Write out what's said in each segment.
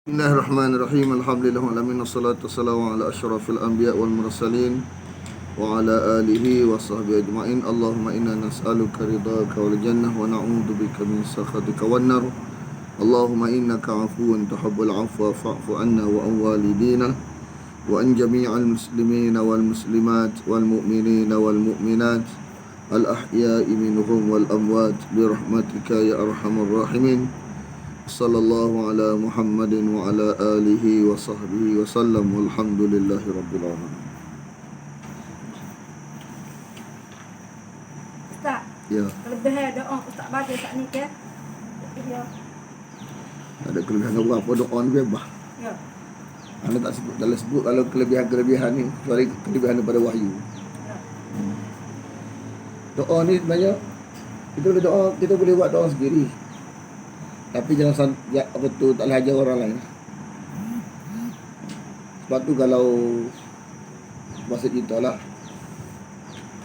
Bismillahirrahmanirrahim. Alhamdulillahirabbil alamin wassalatu wassalamu ala asyrafil anbiya wal mursalin wa ala alihi wa sahbihi ajma'in. Allahumma inna nas'aluka ridhaka wal jannah wa na'udzubika min sakhatika wan nar. Allahumma innaka 'afuwun tuhibbul 'afwa fa'fu 'anna wa an walidina wa an jami'al muslimina wal muslimat wal mu'minina wal mu'minat al ahya'i minhum wal amwat bi rahmatika ya arhamar rahimin. Sallallahu ala Muhammadin wa ala alihi wa sahbihi wa sallam. Walhamdulillahi rabbil alamin. Ustaz, Ya, kelebihan doa Ustaz baca saat ni ke? Ya. ada kelebihan apa doa ni bebas. Ya. Anda tak sebut, dalam sebut kalau kelebihan-kelebihan ni kecuali kelebihan daripada wahyu. Ya. Doa ni sebenarnya kita boleh buat doa sendiri. Tapi jangan ya, apa tu tak boleh ajar orang lain. Sebab tu kalau masa kita lah,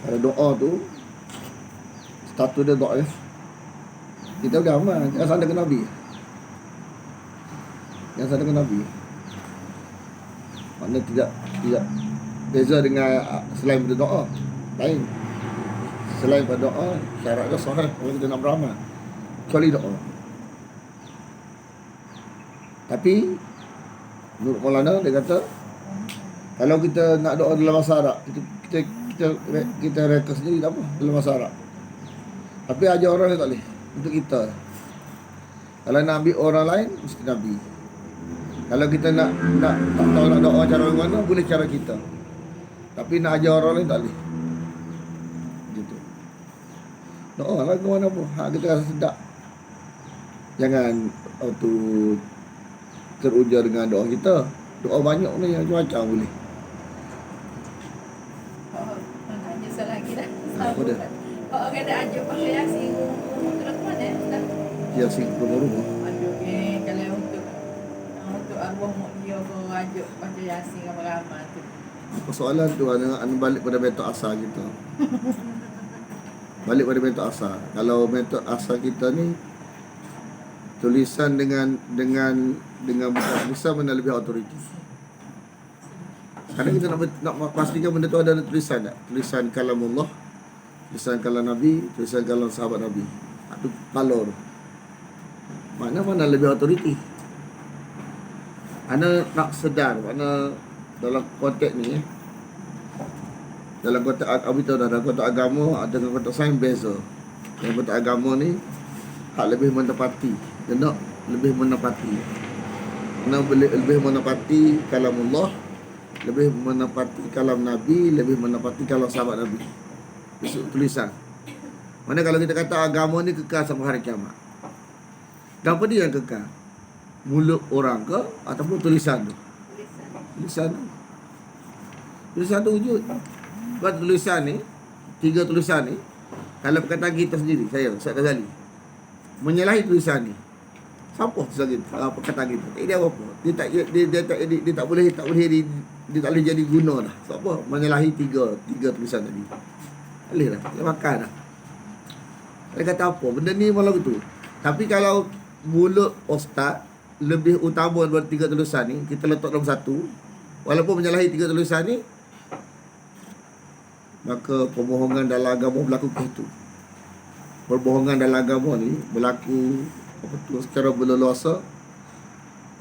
kalau doa tu status dia doa ya, kita boleh amal. Jangan sandarkan Nabi. Jangan sandarkan Nabi. Maknanya tidak beza dengan selain pada doa lain. Selain pada doa syarat dia sahih kalau kita nak beramal, kecuali doa. Tapi menurut Maulana dia kata kalau kita nak doa dalam bahasa Arab, kita reka sendiri tak apa dalam bahasa Arab. Tapi ajar orang dia tak boleh. Untuk kita, kalau nak ambil orang lain mesti Nabi. Kalau kita nak tak tahu nak doa cara mana, boleh cara kita. Tapi nak ajar orang lain tak boleh. Gitu. Doa lah ke mana pun. Kita rasa sedap. Jangan tu terujar dengan doa kita. Doa banyak ni macam-macam boleh. Tanya soal lagi dah. Apa dia? Orang kata ajar pakai Yasin. Terus mana Ustaz? Yasin rumah-rumah. Aduh kalau untuk arwah mak dia ke ajar baca Yasin ramai-ramai tu. Persoalan tu anda balik pada metode asal kita. Balik pada metode asal. Kalau metode asal kita ni tulisan dengan bukan tulisan mana lebih autoriti. Kadang kita nak pastikan benda tu ada tulisan tak? Tulisan kalamullah, tulisan kalam Nabi, tulisan kalam sahabat Nabi. Itu kalor. Mana lebih autoriti? Ana nak sedar mana dalam konteks ni dalam konteks dalam konteks agama ada dengan konteks sains beza. Dalam konteks agama ni hak lebih menepati, kena lebih menepati. Kena lebih menepati kalamullah, lebih menepati kalam Nabi, lebih menepati kalam sahabat Nabi. Itu tulisan. Mana kalau kita kata agama ni kekal sampai hari kiamat. Dan apa dia yang kekal? Mulut orang ke ataupun tulisan tu? Tulisan tu. Tulisan tu wujud. Sebab tulisan ni, 3 tulisan ni, kalau perkataan kita sendiri, saya Ustaz Ghazali, menyalahi tulisan ni, siapa lagi perkataan kita? Tak ada apa-apa. Dia tak boleh dia tak boleh jadi guna dah. Sebab apa? Menyalahi tiga tulisan tadi. Boleh dah. Dia makan dah. Dia kata apa? Benda ni malah betul. Tapi kalau mulut ustaz lebih utama daripada 3 tulisan ni, kita letak dalam satu, walaupun menyalahi 3 tulisan ni, maka pembohongan dalam agama berlaku ke itu. Perbohongan dalam agama ni berlaku secara berleluasa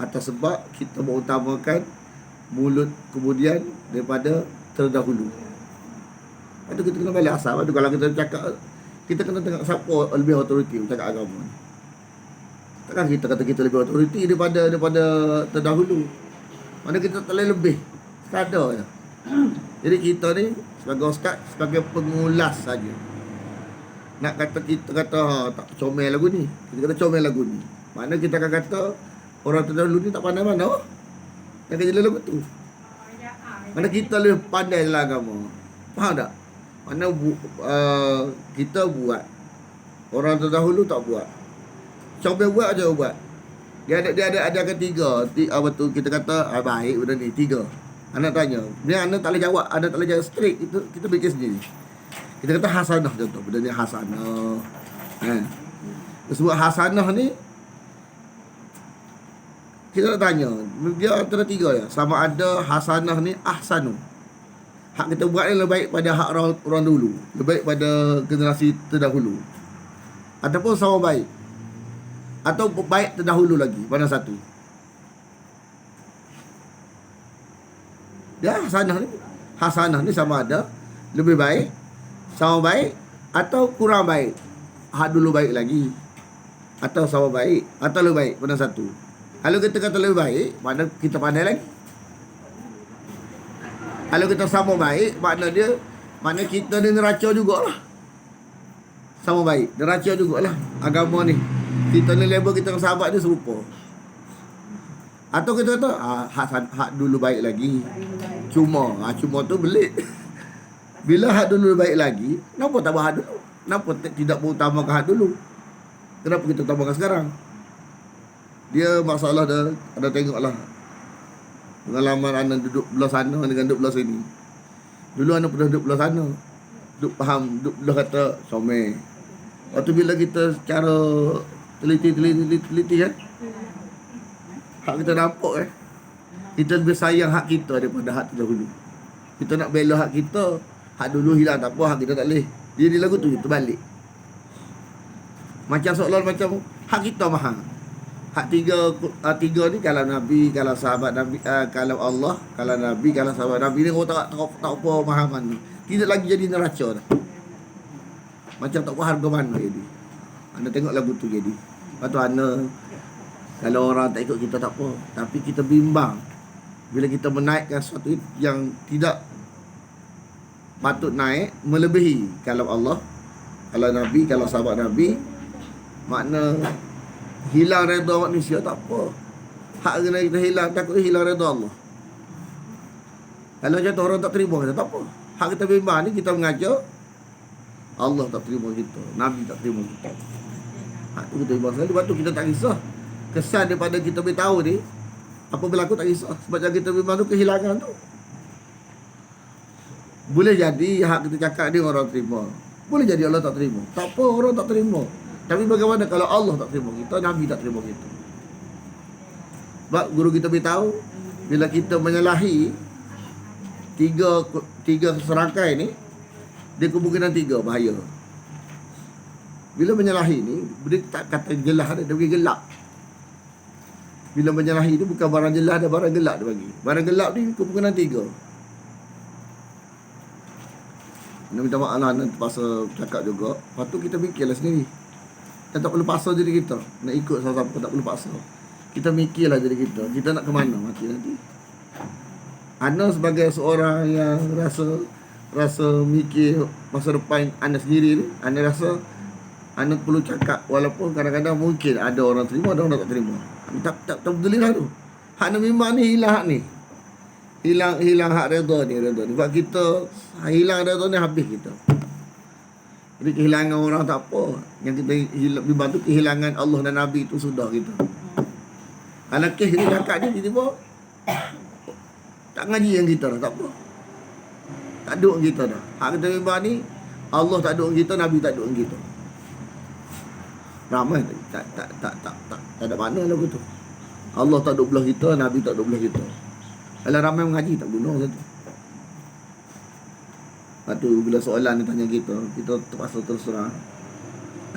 atas sebab kita mengutamakan mulut kemudian daripada terdahulu. Itu kita kena balik asal. Itu kalau kita cakap, kita kena tengok siapa lebih autoriti cakap agama ni. Takkan kita kata kita lebih autoriti daripada terdahulu. Mana kita tak boleh lebih. Sekadar je. Jadi kita ni sebagai ustaz, sebagai pengulas saja. Nak kata kita kata tak comel lagu ni, kita kata comel lagu ni. Mana kita akan kata orang terdahulu ni tak pandai mana yang kerja lagu tu. Mana kita lebih pandai dalam agama. Faham tak? Mana kita buat, orang terdahulu tak buat. Comel buat aja buat. Dia ada ketiga. Apa tu kita kata baik benda ni 3. Anak tanya, dia anak tak boleh jawab, anak tak boleh jawab straight, itu kita bikin sendiri. Kita kata hasanah contoh, benda ni hasanah. Sebab hasanah ni kita nak tanya, dia antara tiga ya. Sama ada hasanah ni ahsanu. Hak kita buat ni lebih baik pada hak orang dulu, lebih baik pada generasi terdahulu. Ataupun sama baik. Atau baik terdahulu lagi, mana satu? Ya, hasanah ni sama ada lebih baik, sama baik atau kurang baik. Hak dulu baik lagi. Atau sama baik, atau lebih baik, mana satu? Kalau kita kata lebih baik, mana kita pandai lagi. Kalau kita sama baik, mana kita ni neraca jugalah. Sama baik, neraca jugalah agama ni. Kita ni label kita dengan sahabat ni serupa. Atau kita kata hak dulu baik lagi. Cuma tu belit. Bila hak dulu baik lagi, kenapa tak buat hak dulu? Kenapa tidak berutamakan hak dulu? Kenapa kita utamakan sekarang? Dia masalah dah ada tengoklah. Pengalaman anak duduk belah sana dengan duduk belah sini. Dulu anak pernah duduk belah sana. Duduk faham, duduk belah kata someh. Waktu bila kita secara teliti kan, hak kita nampak kita lebih sayang hak kita daripada hak terdahulu. Kita nak bela hak kita, hak dulu hilang tak apa, hak kita tak boleh. Dia di lagu tu kita balik. Macam seolah macam hak kita mahal. Hak tiga ni kalau Nabi, kalau sahabat Nabi, kalau Allah, kalau Nabi, kalau sahabat Nabi ni orang tak apa pemahaman ni. Tidak lagi jadi neraca dah. Macam tak apa harga mana jadi. Anda tengok lagu tu jadi. Lepas tu kalau orang tak ikut kita tak apa, tapi kita bimbang bila kita menaikkan sesuatu yang tidak patut naik, melebihi kalau Allah, kalau Nabi, kalau sahabat Nabi, makna hilang redha manusia tak apa. Hak kena kita hilang, takut hilang redha Allah. Kalau jatuh orang tak terima kita tak apa. Hak kita bimbang ni kita mengajar Allah tak terima kita, Nabi tak terima kita. Hak tu kita bimbang sekali. Lepas tu kita tak kisah. Kesan daripada kita beritahu ni, apa berlaku tak kisah. Sebab yang kita bimbang tu kehilangan tu. Boleh jadi hak kita cakap ni orang terima. Boleh jadi Allah tak terima. Tak apa, orang tak terima. Tapi bagaimana kalau Allah tak terima kita, Nabi tak terima kita? Sebab guru kita beritahu, bila kita menyalahi tiga serangkai ni, dia kemungkinan tiga bahaya. Bila menyalahi ni, dia tak kata jelas dia bagi gelap. Bila menyalahi tu bukan barang jelas, ada barang gelap dia bagi. Barang gelap ni kemungkinan tiga. Nak minta maaf lah, nak terpaksa cakap juga. Lepas tu kita fikirlah sendiri. Dan tak perlu paksa diri kita nak ikut siapa-siapa, tak perlu paksa. Kita mikirlah diri kita. Kita nak ke mana mati nanti. Ana sebagai seorang yang rasa mikir masa depan anda sendiri ni, anda rasa anda perlu cakap walaupun kadang-kadang mungkin ada orang terima, ada orang tak terima. Tak betulilah tu. Hak nak bimbang ni hilang hak ni. Hilang hak redha ni. Sebab kita hilang redha ni habis kita. Jadi kehilangan orang tak apa. Yang kita bimbang tu kehilangan Allah dan Nabi tu sudah kita. Kalau kes ni cakap ni tiba-tiba tak ngaji yang kita dah, tak apa. Tak duduk kita dah. Hak kita bimbang ni Allah tak duduk kita, Nabi tak duduk kita. Ramai tak ada mana lagu tu. Allah tak duduk belah kita, Nabi tak duduk belah kita. Kalau ramai mengaji tak guna satu. Lepas tu bila soalan dia tanya kita terpaksa terus terang.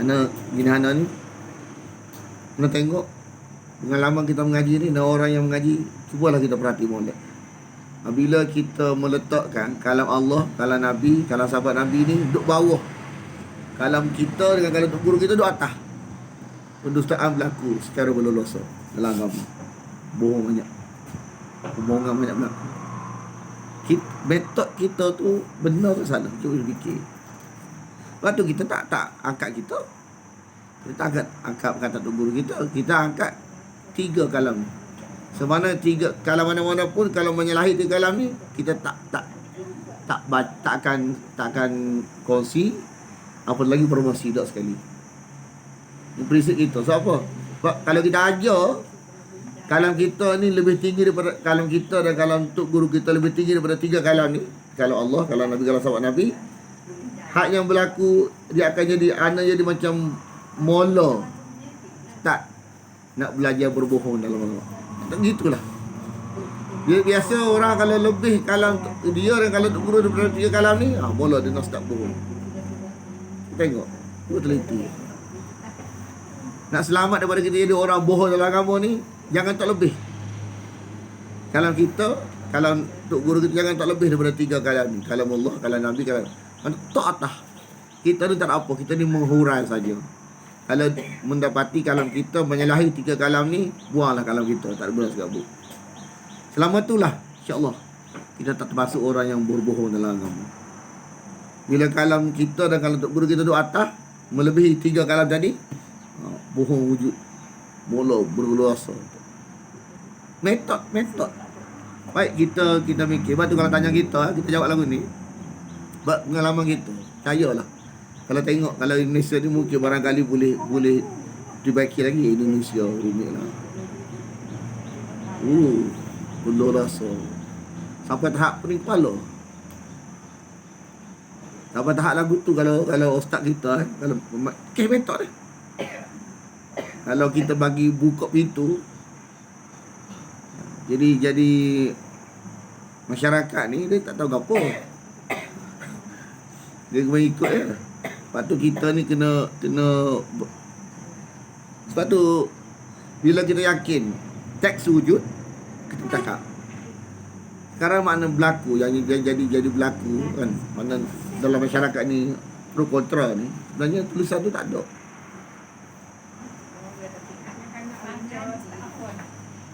Ana ni kena tengok pengalaman kita mengaji ni dan orang yang mengaji, cubalah kita perhati molek. Bila kita meletakkan kalam Allah, kalam Nabi, kalam sahabat Nabi ni duduk bawah, kalam kita dengan kalam guru kita duduk atas, pendustaan berlaku secara berleluasa dalam agama. Bohong banyak, kebohongan banyak berlaku. Metod kita tu benar ke salah? Cuba fikir. Lepas tu kita tak angkat kita. Kita angkat kata tu guru kita. Kita angkat 3 kalam. Semana 3 kalam mana-mana pun, kalau menyalahi 3 kalam ni, kita takkan kongsi, apa lagi promosi dak sekali. Ini prinsip kita. So apa? Sebab kalau kita ajar kalam kita ni lebih tinggi daripada kalam kita, dan kalam untuk guru kita lebih tinggi daripada 3 kalam ni. Kalau Allah, kalau Nabi, kalau sahabat Nabi, hak yang berlaku dia akan jadi jadi macam mola tak nak belajar berbohong dalam Allah. Tak gitulah. Dia biasa orang kalau lebih kalam dia dan kalau Tok Guru daripada 3 kalam ni, mula dia nak start bohong. Tengok, tu teliti. Nak selamat daripada kita jadi orang bohong dalam agama ni, jangan tak lebih. Kalam kita, kalam Tok Guru kita jangan tak lebih daripada 3 kalam ni. Kalam Allah, kalam Nabi, kalam tak atas. Kita ni tak ada apa, kita ni menghurai saja. Kalau mendapati kalam kita menyalahi 3 kalam ni, buanglah kalam kita, tak ada guna segabut. Selama itulah, insya-Allah kita tak termasuk orang yang berbohong dalam agama. Bila kalam kita dan kalam Tok Guru kita duduk atas melebihi 3 kalam tadi, bohong wujud, mula berluasa. Metod. Baik kita mikir. Lepas tu kalau tanya kita jawab lagu ni. Sebab pengalaman kita, percayalah. Kalau tengok, kalau Indonesia ni mungkin barangkali boleh dibaiki lagi. Indonesia rumit lah. Belum rasa. Sampai tahap pening kepala. Sampai tahap lagu tu kalau ustaz kita kalau metod ni. Kalau kita bagi buka pintu, jadi masyarakat ni dia tak tahu apa. Dia mengikut je. Lepas tu kita ni kena sebab tu bila kita yakin teks wujud, kita cakap. Sekarang makna berlaku yang jadi berlaku kan, mana dalam masyarakat ni pro kontra ni, sebenarnya tulisan tu tak ada.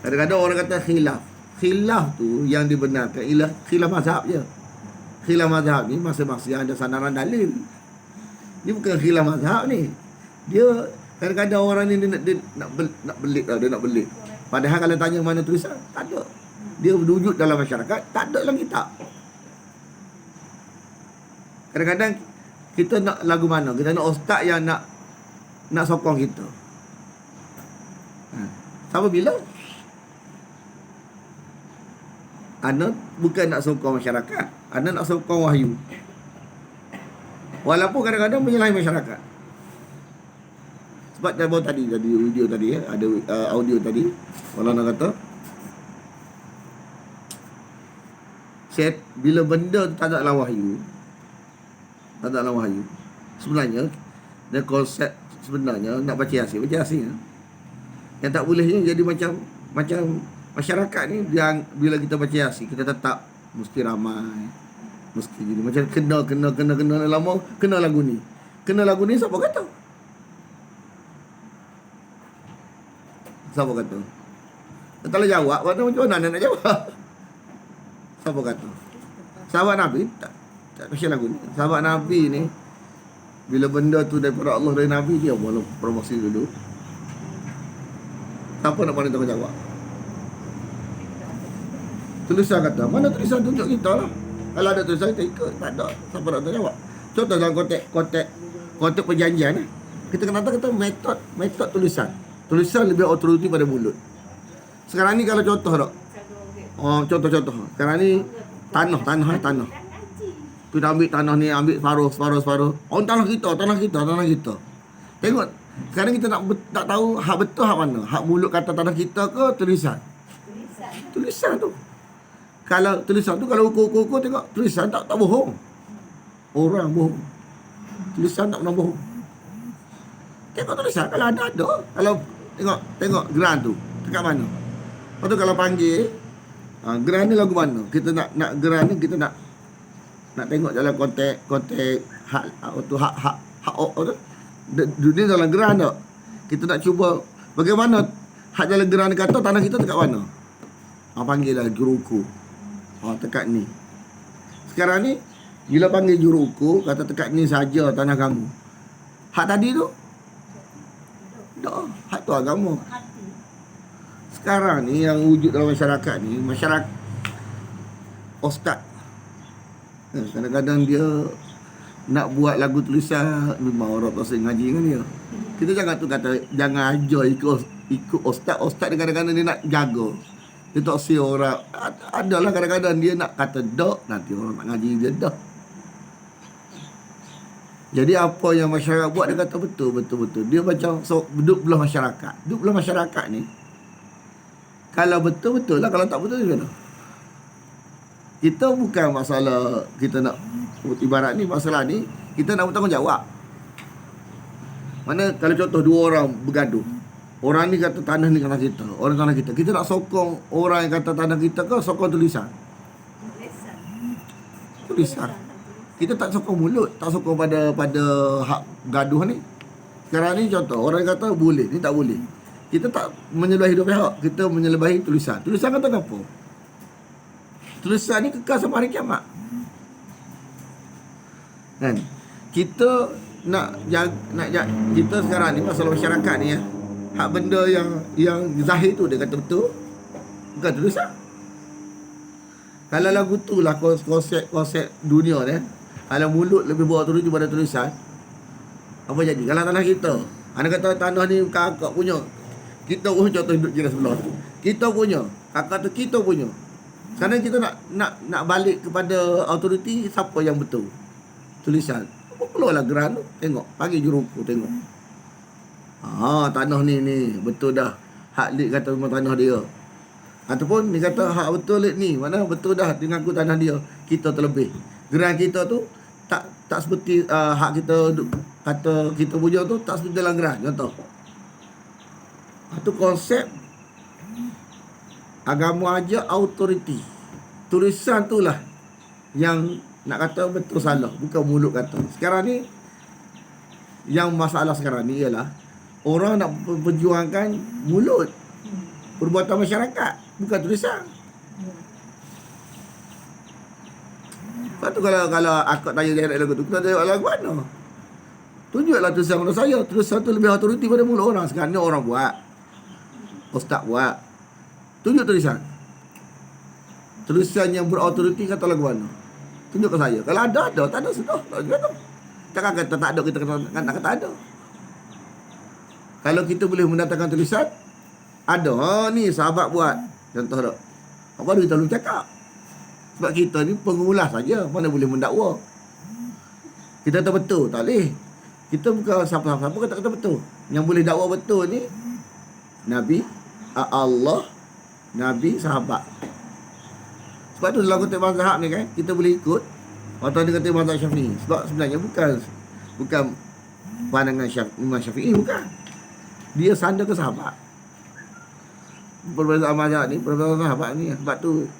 Kadang-kadang orang kata khilaf. Khilaf tu yang dibenarkan ialah khilaf mazhab je. Khilaf mazhab ni masing-masing ada sandaran dalil. Dia bukan khilaf mazhab ni. Dia kadang-kadang orang ni dia nak belit lah, dia nak belit. Padahal kalau tanya mana tulisan, tak ada. Dia wujud dalam masyarakat, tak ada dalam kitab. Kadang-kadang kita nak lagu mana? Kita nak ustaz yang nak sokong kita. Sampai bila? Ana bukan nak sokong masyarakat, ana nak sokong wahyu. Walaupun kadang-kadang menyalahi masyarakat. Sebab tadi video tadi ada audio tadi. Maulana kata set bila benda tu tak ada dalam wahyu. Tak ada dalam wahyu. Sebenarnya dan konsep sebenarnya nak baca Yasin. Yang tak bolehnya jadi macam masyarakat ni yang bila kita baca Yasin kita tetap mesti ramai. Mesti jadi macam kena lama kena lagu ni. Kena lagu ni siapa kata? Siapa kata? Kalau jawab, macam mana nak jawab? Siapa kata? Sahabat Nabi tak pasal lagu ni. Sahabat Nabi ni bila benda tu daripada Allah dari Nabi, dia malah promosi dulu. Siapa nak pandai tanggung jawab? Tulisan kata, mana tulisan tunjuk kita lah. Kalau ada tulisan kita ikut, tak ada. Siapa nak tanggung jawab? Contoh dalam konteks perjanjian ni, kita kata metod tulisan. Tulisan lebih autoriti pada mulut. Sekarang ni kalau contoh tak? Contoh. Sekarang ni tanah. Kita ambil tanah ni, ambil separuh. Tanah kita. Tengok. Sekarang kita nak tahu hak betul hak mana. Hak mulut kata tanah kita ke tulisan? Tulisan tu. Kalau tulisan tu kalau ukur-ukur tengok tulisan tak bohong. Orang bohong. Tulisan tak pernah bohong. Tengok tulisan kalau ada. Kalau tengok geran tu dekat mana. Lepas tu kalau panggil geran ni lagu mana. Kita nak geran ni kita nak tengok dalam konteks hak dunia dalam geran tak. Kita nak cuba bagaimana hak dalam geran ni kata tanah kita dekat mana. Panggil lah juruku. Dekat ni. Sekarang ni bila panggil juruku kata dekat ni saja tanah kamu. Hak tadi tu tak, hak tu agama. Sekarang ni yang wujud dalam masyarakat ni, masyarakat ustaz. Kadang-kadang dia nak buat lagu tulisan, memang orang pasal ngaji dengan dia. Kita jangan ajar ikut ustaz. Ustaz ni kadang-kadang dia nak jaga. Dia tak si orang. Adalah kadang-kadang dia nak kata dak, nanti orang nak ngaji dia dak. Jadi apa yang masyarakat buat dia kata betul. Dia macam duduk belah masyarakat. Duduk belah masyarakat ni. Kalau betul-betul lah, kalau tak betul macam mana? Kita bukan masalah kita nak, ibarat ni, masalah ni kita nak bertanggungjawab. Mana kalau contoh dua orang bergaduh, orang ni kata tanah ni tanah kita, orang tanah kita. Kita nak sokong orang yang kata tanah kita ke sokong tulisan? Tulisan. Kita tak sokong mulut, tak sokong pada hak gaduh ni. Sekarang ni contoh, orang kata boleh, ni tak boleh. Kita tak menyelebahi dua pihak, kita menyelebahi tulisan. Tulisan kata apa? Tulisan ni kekal sampai hari kiamat. Kan? Kita kita sekarang ni masalah masyarakat ni ya. Hak benda yang zahir tu dia kata betul, bukan tulisan. Kalau lagu tu lah konsep dunia ni, kalau mulut lebih berautoriti pada tulisan, apa jadi? Kalau tanah kita, anda kata tanah ni kakak punya, kita pun contoh duduk jiran sebelah tu, kita punya, kakak tu kita punya. Sekarang kita nak balik kepada autoriti, siapa yang betul? Tulisan. Apa keluarlah geran tu, tengok, pagi juruku tengok. Tanah ni betul dah, hak Lid kata memang tanah dia. Ataupun dia kata hak betul Lid ni, mana betul dah dengan aku tanah dia, kita terlebih. Geran kita tu tak seperti hak kita kata kita punya tu, tak seperti dalam geran, contoh. Itu konsep agama aja autoriti. Tulisan tu lah yang nak kata betul salah, bukan mulut kata. Sekarang ni yang masalah sekarang ni ialah orang nak perjuangkan mulut, perbuatan masyarakat, bukan tulisan. Lepas tu kalau akak tanya direct lagu tu, kita tengok lagu mana? Tunjuklah tulisan pada saya. Tulisan tu lebih autoriti pada mulut orang. Sekarang ni orang buat, ustaz buat. Tunjuk tulisan. Tulisan yang berautoriti kata lagu mana? Tunjuk ke saya. Kalau ada, tak ada sudah. Tak juga tu. Takkan kata tak ada, kita kata ada. Kalau kita boleh mendatangkan tulisan, ada. Ni sahabat buat. Contoh tak? Apa dia kita belum cakap? Sebab kita ni pengulas saja, mana boleh mendakwa. Kita kata betul, tak boleh. Kita bukan siapa-siapa kata betul. Yang boleh dakwa betul ni Nabi, Allah, Nabi, sahabat. Sebab tu dalam konteks mazhab ni kan, kita boleh ikut atau dia kata mazhab Syafi'i. Sebab sebenarnya bukan pandangan Imam Syafi'i, bukan. Dia sandar ke sahabat. Perbezaan mazhab ni, perbezaan sahabat ni. Sebab tu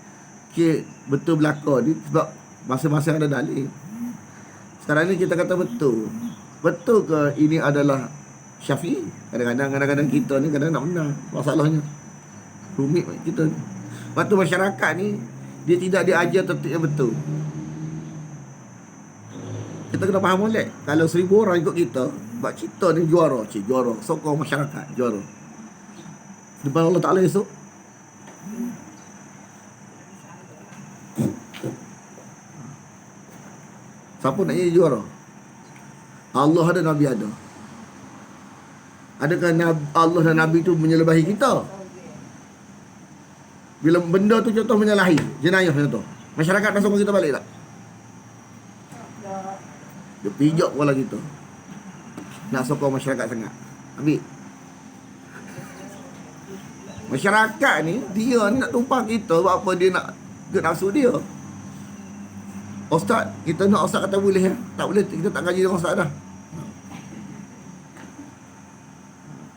betul belakang ni, sebab masing-masing ada dalil. Sekarang ni kita kata betul. Betul ke ini adalah Syafi'i? Kadang-kadang kita ni kadang nak menang. Masalahnya rumit kita ni. Lepas tu masyarakat ni dia tidak diajar tertib yang betul. Kita kena faham molek. Kalau 1,000 orang ikut kita, sebab kita ni juara, sokong masyarakat, juara. Depan Allah Ta'ala esok, siapa nak jadi juara? Allah ada, Nabi ada. Adakah Allah dan Nabi tu menyelebahi kita? Bila benda tu contoh menyalahi, jenayah contoh, masyarakat dah sokong kita balik tak? Dia pijak kepala kita. Nak sokong masyarakat sangat. Ambil. Masyarakat ni, dia ni nak tumpang kita. Sebab apa dia nak ke nafsu dia. Ustaz, kita nak ustaz kata boleh ya? Tak boleh, kita tak gaji dengan ustaz dah.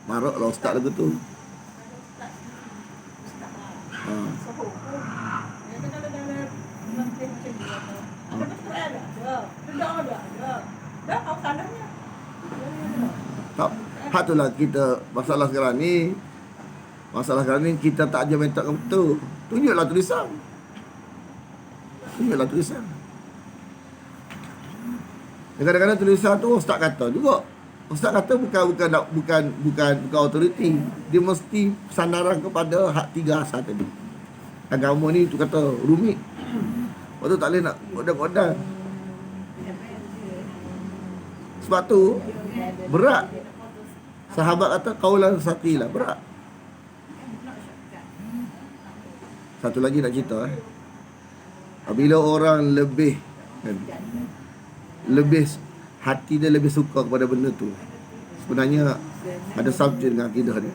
Marah lah ustaz lagu tu. Tak, hak tu lah kita masalah sekarang ni kita tak ajar mentak betul. Tunjuklah tulisan. Kadang-kadang tulisan tu ustaz kata juga. Ustaz kata bukan autoriti. Dia mesti sandaran kepada hak tiga asal tadi. Agama ni tu kata rumit. Lepas tu tak boleh nak kodang-kodang. Sebab tu berat. Sahabat kata qaulan saqilah, berat. Satu lagi nak cerita Bila orang lebih hati dia lebih suka kepada benda tu, sebenarnya ada subjek dengan akidah dia.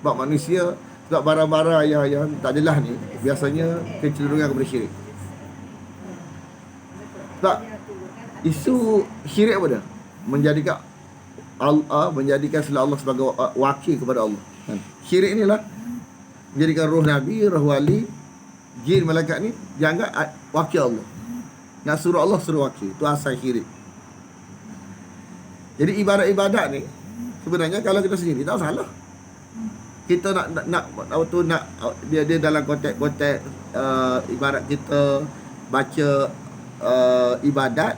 Sebab manusia Sebab barang-barang yang tak adalah ni biasanya kecenderungan kepada syirik. Sebab isu syirik apa dia? Menjadikan Allah, menjadikan selain Allah sebagai wakil kepada Allah. Syirik ni lah menjadikan roh Nabi, roh wali, jin, malaikat ni dianggap wakil Allah. Nak suruh Allah, suruh wakil. Itu asal syirik. Jadi ibadat-ibadat ni sebenarnya kalau kita sendiri tak salah. Kita nak dia dalam konteks ibarat kita baca ibadat,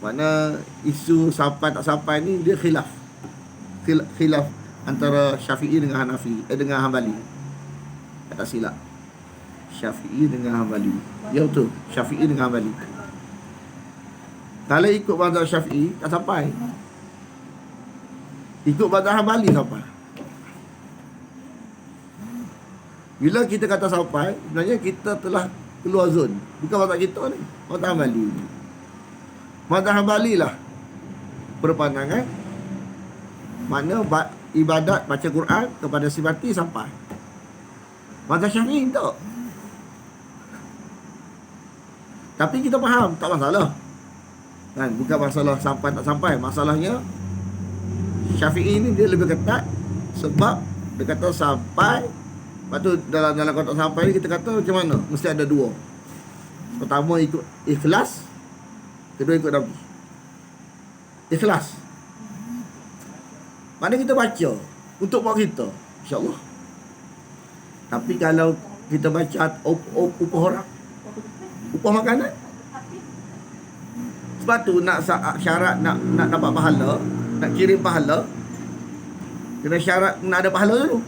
mana isu sampai tak sampai ni dia khilaf antara Syafi'i dengan Hanafi, dengan Hambali. Tak silap. Syafi'i dengan Hambali. Ya betul, Syafi'i dengan Hambali. Kalau ikut mazhab Syafi'i tak sampai. Ikut mazhab Hambali sampai. Bila kita kata sampai, sebenarnya kita telah keluar zon. Bukan mazhab kita ni, mazhab Hambali. Mazhab Hambali lah berpandangan mana ibadat baca Quran kepada si mati sampai. Mazhab Syafi'i tak. Tapi kita faham, tak masalah. Kan, bukan masalah sampai tak sampai. Masalahnya Syafi'i ni dia lebih ketat sebab dia kata sampai. Lepas tu dalam konteks sampai ni kita kata macam mana? Mesti ada dua. Pertama ikut ikhlas, kedua ikut Nabi. Ikhlas. Mana kita baca untuk mak kita, insya-Allah. Tapi kalau kita baca upah orang, upah makanan, sebab tu nak syarat nak dapat pahala, nak kirim pahala, kena syarat nak ada pahala dulu.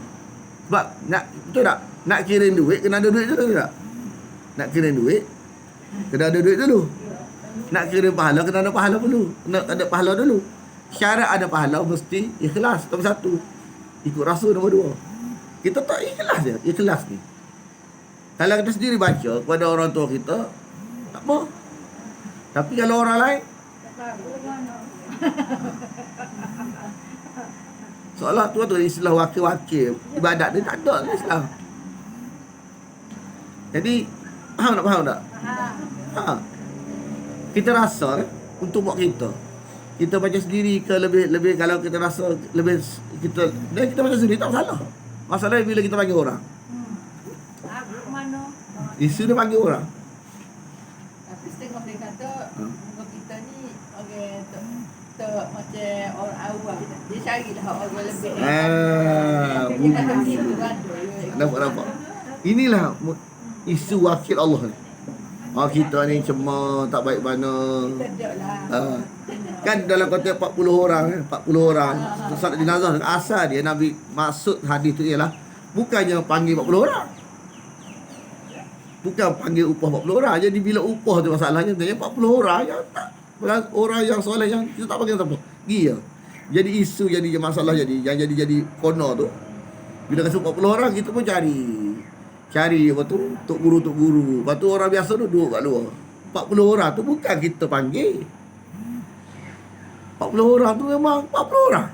Sebab nak, betul tak? Nak kirim duit kena ada duit dulu tak? Nak kirim duit kena ada duit dulu. Nak kirim pahala kena ada pahala dulu. Kena ada pahala dulu. Syarat ada pahala mesti ikhlas. Nombor satu. Ikut Rasul nombor dua. Kita tak ikhlas je. Ikhlas ni. Kalau kita sendiri baca kepada orang tua kita, tak apa. Tapi kalau orang lain, seolah tu istilah wakil-wakil ibadat ni tak ada dalam Islam. Jadi faham tak? Ha. Kita rasa untuk buat kita baca sendiri ke lebih kalau kita rasa lebih kita baca sendiri tak salah. Masalahnya bila kita panggil orang. Isu dia panggil orang. Tapi setengah dia kata muka kita ni macam orang awam. Dia carilah orang lebih. Nampak. Inilah isu wakil Allah ni. Kita ni cuma tak baik mana. Kan dalam konteks 40 orang 40 orang salat jenazah, asal dia Nabi maksud hadis tu ialah bukannya panggil 40 orang. Bukan panggil upah 40 orang. Jadi bila upah tu masalahnya tanya 40 orang yang tak, orang yang soleh yang kita tak panggil siapa. Dia. Jadi isu jadi masalah jadi kono tu. Bila kasi 40 orang kita pun cari apa tu tok guru. Lepas tu orang biasa tu duduk kat luar. 40 orang tu bukan kita panggil. 40 orang tu memang 40 orang.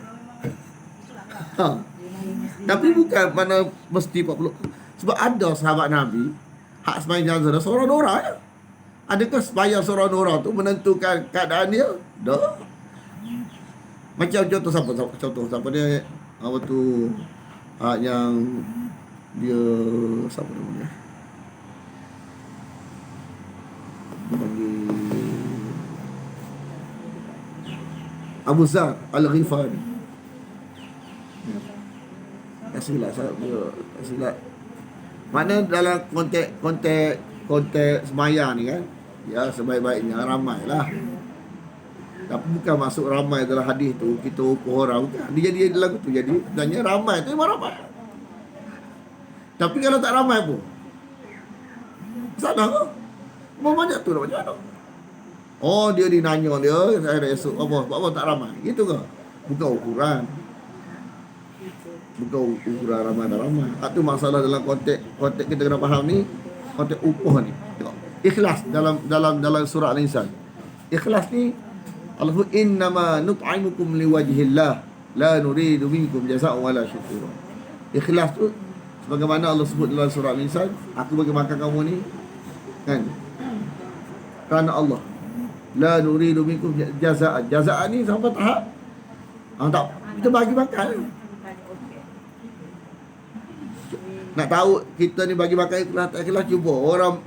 Tapi bukan mana mesti 40. Sebab ada sahabat Nabi hak sembahyang jenazah seorang orang je. Adakah sembahyang seorang orang tu menentukan keadaan dia? Dah. Macam contoh siapa dia apa tu yang dia siapa namanya? Dia panggil Abu Zar Al-Ghifari. Silap. Mana dalam konteks sembahyang ni kan, ya sebaik-baiknya ramai lah. Tapi bukan masuk ramai dalam hadis tu kita ukur orang, bukan. Dia jadi lagu tu jadi sebenarnya ramai tu memang ramai. Tapi kalau tak ramai pun salah ke? Banyak tu lah macam mana? Oh dia nanya dia, saya dah esok apa tak ramai. Gitu ke? Bukan ukuran. Bukan ukuran ramai tak ramai. Itu masalah dalam konteks kita kena faham ni, konteks upah ni. Tengok. Ikhlas dalam surah Al-Insan. Ikhlas ni Allah sebut innama nut'imukum liwajhillah la nuridu minkum jazaa'an wala syukura. Ikhlas tu sebagaimana Allah sebut dalam surah Al-Insan, aku bagi makan kamu ni kan kerana Allah. La nuridu minkum jazaan. Jazaan ni sampai tahap tak kita bagi makan. Nak tahu kita ni bagi makan ikhlas tak ikhlas, cuba orang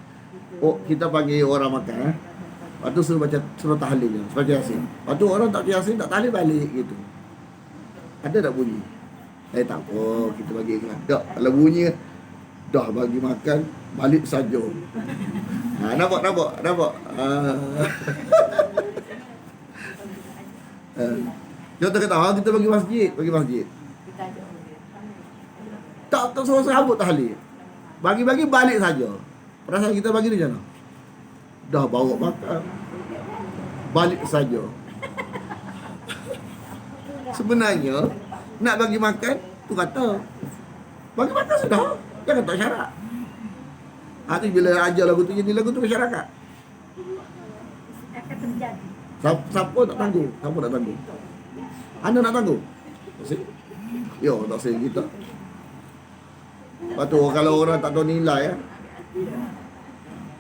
kita panggil orang makan. Lepas tu suruh baca surah tahlil je, baca Yasin. Lepas tu orang tak baca Yasin, tak tahlil balik gitu. Ada tak bunyi? Tak apa, kita bagi ikhlas. Tak, kalau bunyi dah bagi makan, balik saja. Nampak? Contoh kata, kita bagi masjid. Tak suruh sambut tahlil. Bagi-bagi balik saja. Perasaan kita bagi ni macam mana? Dah bawa makan, balik saja. Sebenarnya nak bagi makan tu kata bagi makan sudah, jangan tak syarat. Hati bila ajar lagu tu jadi lagu tu masyarakat. Akan terjadi. Siapa tak tangguh? Anda nak tangguh? Tak say? Yo, tak say kita. Lepas tu kalau orang tak tahu nilai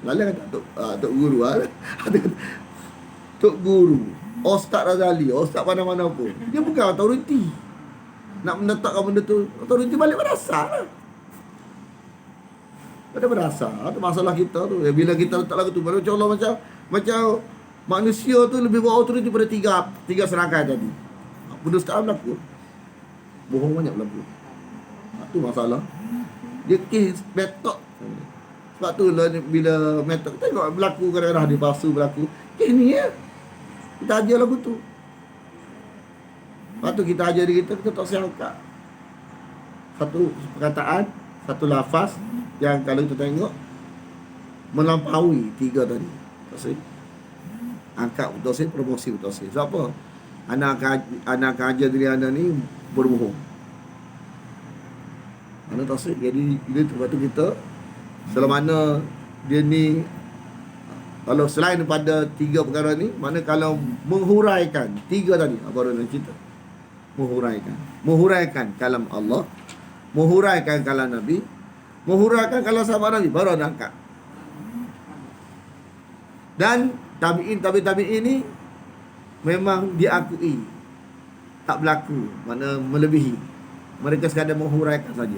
Lala kata Tok Guru Tok Guru Ustaz Razali, Ustaz mana-mana pun, dia bukan autoriti. Nak menetapkan benda tu, autoriti balik berdasar lah. Pada berdasar tu masalah kita tu. Bila kita letak lagu tu, macam Allah macam manusia tu lebih buat autoriti pada tiga serangkai tadi. Benda sekarang berlaku, bohong banyak berlaku. Tu masalah. Dia kes betok. Sebab tu lah bila metok tengok berlaku kadang-kadang dia palsu berlaku. Ni ya. Kita ajar lagu tu. Lepas tu kita ajar diri kita tak siangkat. Satu perkataan, satu lafaz yang kalau kita tengok melampaui tiga tadi. Betul. Angkat betul, promosi betul. Sebab apa? Anak akan ajar diri anda ni berbohong. Mana tak. Jadi bila tu kita selama mana dia ni, kalau selain daripada tiga perkara ni, mana kalau menghuraikan tiga tadi, baru nak cerita. Menghuraikan kalam Allah, menghuraikan kalam Nabi, menghuraikan kalam sahabat Nabi, baru nak angkat. Dan tabi'in ni memang diakui tak berlaku, mana melebihi. Mereka sekadar menghuraikan saja.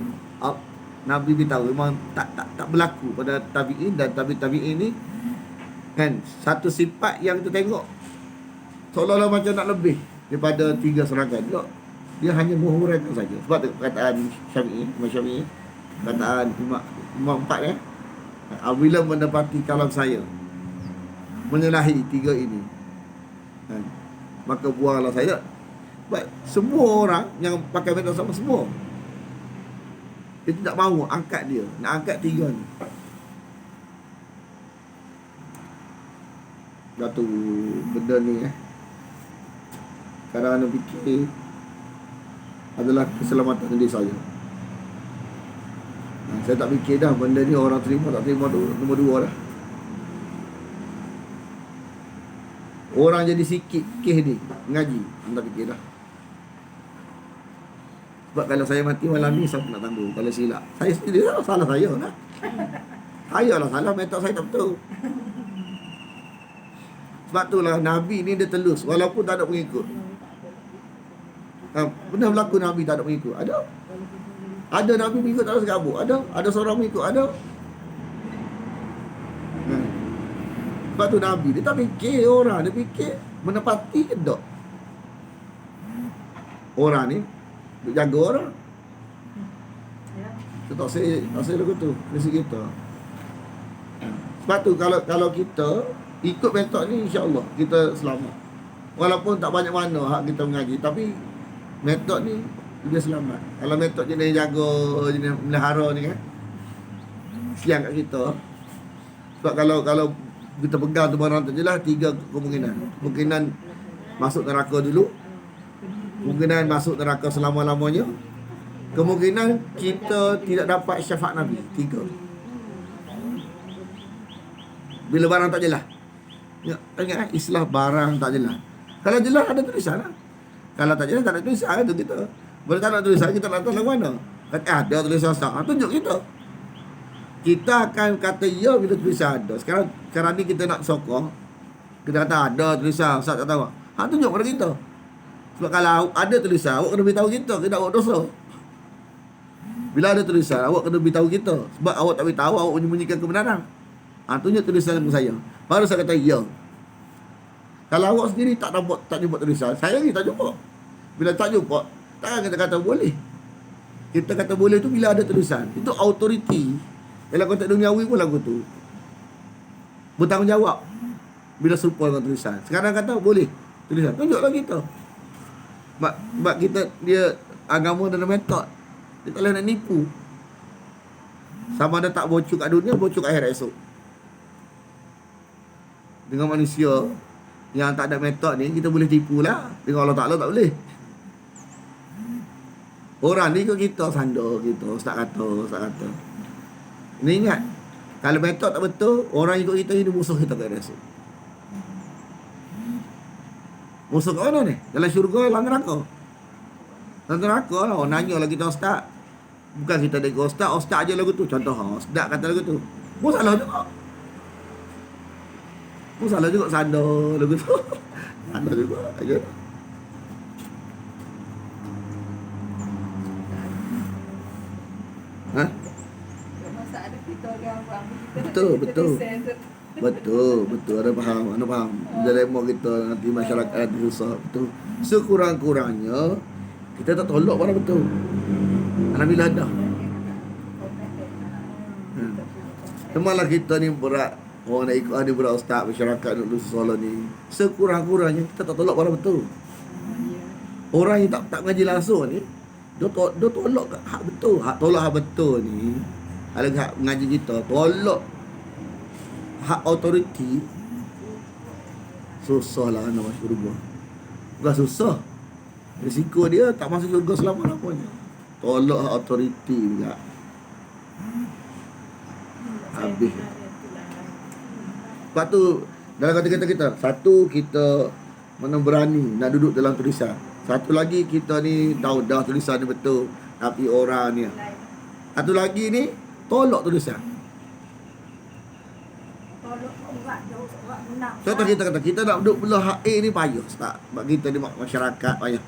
Nabi beritahu memang tak berlaku pada tabi'in, dan tabi'in ni kan satu sifat yang kita tengok seolah-olah macam nak lebih daripada tiga serangkai. Dia hanya menghuraikan saja. Sebab tu perkataan Syafi'i, perkataan Imam Empat apabila mendapati kalam saya menyalahi tiga ini kan, maka buanglah saya. Sebab semua orang yang pakai metode sama semua, dia tidak mahu angkat dia. Nak angkat tiga ni. Satu benda ni kadang anda fikir adalah keselamatan diri saya. Saya tak fikir dah benda ni orang terima tak terima tu nombor dua dah. Orang jadi sikit kes ni mengaji, anda fikir dah. Sebab kalau saya mati malam ni, siapa nak tanggung kalau silap? Saya sendiri salah saya lah. Saya lah salah, metode saya tak betul. Sebab tu lah Nabi ni dia telus walaupun tak ada pengikut. Pernah berlaku Nabi tak ada pengikut? Ada Nabi pengikut tak ada sekabut? Ada seorang pengikut? Ada. Sebab tu Nabi dia tak fikir orang, dia fikir menepati ke tak orang ni, duk jaga orang. Kita tak say lagu tu prinsip kita. Sebab tu kalau kita ikut metod ni, insya-Allah kita selamat. Walaupun tak banyak mana hak kita mengaji, tapi metod ni dia selamat. Kalau metod jenis jaga, jenis melihara ni kan, siang kat kita. Sebab kalau kita pegang tu barang tu je lah, tiga kemungkinan masuk neraka dulu, kemungkinan masuk neraka selama-lamanya, kemungkinan kita tidak dapat syafaat Nabi. Tiga. Bila barang tak jelas. Ingat istilah barang tak jelas. Kalau jelas ada tulisan lah. Kalau tak jelas tak ada tulisan tu kita. Bila tak ada tulisan kita nak tahu lagu mana. Kata ada tulisan Ustaz. Tunjuk kita. Kita akan kata ya bila tulisan ada. Sekarang ni kita nak sokong. Kita kata ada tulisan Ustaz tak tahu. Tunjuk pada kita. Sebab kalau ada tulisan, awak kena beritahu kita. Kita awak dosa. Bila ada tulisan, awak kena beritahu kita. Sebab awak tak beritahu, awak menyembunyikan kebenaran. Tunjuk tulisan dengan saya. Baru saya kata ya. Kalau awak sendiri tak jumpa tulisan, saya ni tak jumpa. Bila tak jumpa, takkan kita kata boleh. Kita kata boleh tu bila ada tulisan. Itu autoriti. Dalam konteks duniawi pun lagu tu. Bertanggungjawab. Bila serupa dengan tulisan. Sekarang kata boleh. Tulisan. Tunjuklah kita. Sebab kita, dia agama dalam metod. Dia tak boleh nak nipu. Sama ada tak bocor kat dunia, bocor kat akhirat esok. Dengan manusia yang tak ada metod ni, kita boleh tipu lah. Dengan Allah Ta'ala tak boleh. Orang ni ikut kita sandar kita. Ustaz kata. Ni ingat, kalau metod tak betul, orang ikut kita ni musuh kita kat esok. Musuh kat mana ni? Dalam syurga, dalam neraka. Dalam neraka lah. Orang nanya lah kita Ustaz. Bukan kita dengar Ustaz aja lagu tu. Contoh, Ustaz kata lagu tu. Pun salah juga. Sandar lagu tu. Sandar juga. Aja. Ha? Masa ada kita orang Betul. Ada faham. Dilema kita nanti masyarakat susah. Betul. Sekurang-kurangnya kita tak tolak barang betul. Alhamdulillah dah. Semalah kita ni berat. Orang nak ikut ni berat ustaz masyarakat dulu solat ni. Sekurang-kurangnya kita tak tolak barang betul. Orang yang tak mengaji langsung ni dia tolak hak betul. Tolak hak betul ni. Kalau hak mengaji kita tolak hak autoriti, susah lah nak masuk syurga. Bukan susah, risiko dia tak masuk syurga selama-lamanya. Tolak hak autoriti juga. Habis. Sebab tu dalam kata-kata kita, satu kita mana berani nak duduk dalam tulisan. Satu lagi kita ni tahu dah tulisan ni betul, tapi orang ni. Satu lagi ni tolak tulisan. Contoh kita kata kita nak duduk belah hak A ni payah tak? Sebab kita ni masyarakat payah.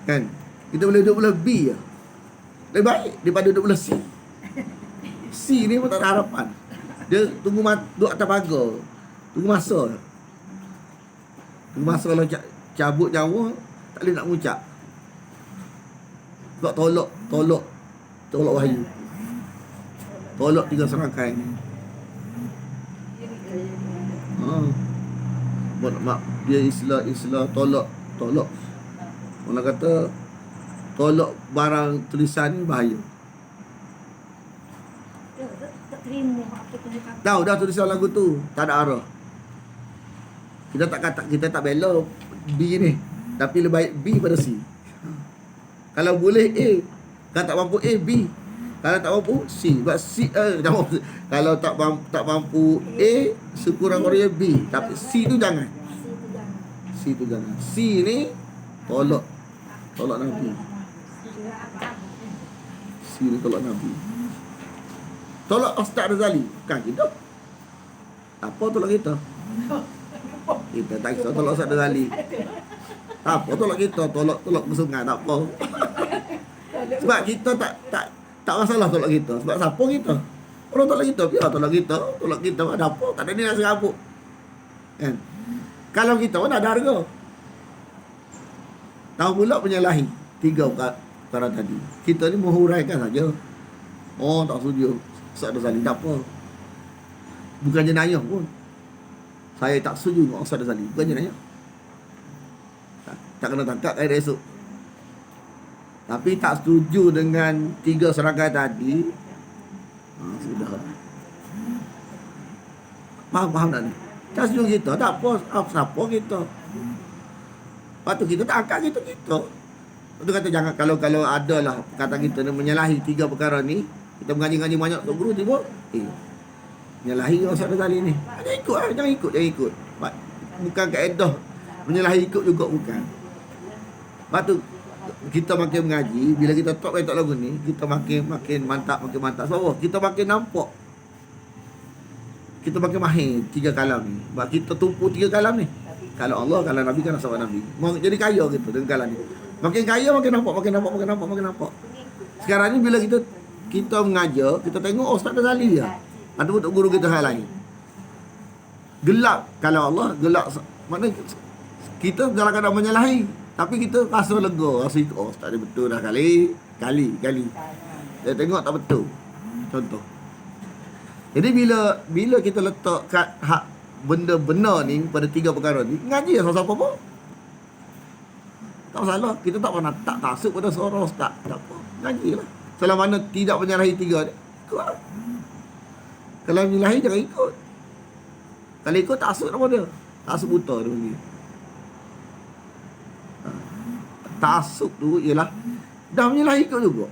Kan? Kita boleh duduk belah B je. Lebih baik daripada duduk belah C. C ni pun tak ada harapan. Dia tunggu duduk atas pagar. Tunggu masa. Kalau cabut nyawa tak boleh nak mengucap. Sebab tolak wahyu. Tolak 3 serangkai ni. Dia istilah tolak. Orang kata tolak barang tulisan ni bahaya. Tahu dah tulisan lagu tu tak ada arah. Kita tak bela B ni, tapi lebih baik B pada C. Kalau boleh A, kalau tak mampu A, B. Kalau tak mampu C, sebab C kalau tak mampu A, sekurang-kurangnya B, tapi C tu jangan. C ni tolak Nabi. C ni tolak Nabi. Tolak Ustaz Razali, bukan kita. Apa tolak kita? Kita tak kisah tolak Ustaz Razali. Apa tolak kita? Tolak bersungai tak apa. Sebab kita tak masalah tolak kita. Sebab siapa kita? Orang tolak kita, biar tolak kita ada apa? Tak ada ni nak serabut. Kan? Kalau kita pun ada harga. Tahu pula penyalahi 3 perkara tadi. Kita ni menghuraikan saja. Oh tak setuju Ustaz Razali, tak apa. Bukan jenayah pun. Saya tak setuju dengan Ustaz Razali, bukan jenayah. Tak kena tangkap air esok. Tapi tak setuju dengan 3 serangkai tadi. Sudah. Faham tak ni? Tak setuju kita, tak apa. Siapa kita? Lepas tu kita tak angkat kita. Lepas tu kata jangan, kalau ada lah kata kita ni menyalahi 3 perkara ni, kita mengaji-ngaji banyak untuk guru tiba, menyalahi Ustaz Razali ni. Jangan ikut. Bukan kaedah menyalahi ikut juga bukan. Lepas tu kita makin mengaji, bila kita top metode lagu ni, kita makin mantap. Sebab apa? Kita makin nampak. Kita makin mahir 3 kalam ni. Sebab kita tumpu 3 kalam ni. Kalau Allah, kalau Nabi, kan sahabat Nabi. Jadi kaya kita dengan kalam ni. Makin kaya, makin nampak. Sekarang ni bila kita mengajar, kita tengok Ustaz Ghazali je. Ataupun guru kita hal lain. Gelap kalau Allah, gelap. Makna kita dalam keadaan menyalahi. Tapi kita rasa lega. Rasa itu, Ustaz dia betul dah kali. Dia tengok tak betul. Contoh. Jadi bila kita letak kat hak benda benar ni pada 3 perkara ni, ngaji lah siapa pun. Tak masalah. Kita tak pernah tak taksub pada seorang ustaz. Tak apa. Ngaji lah. Selama mana tidak menyalahi 3 ni, ikut lah. Kalau menyalahi jangan ikut. Kalau ikut taksub nama dia. Taksub buta dia panggil. Taksub tu ialah dah menyalahi ikut juga.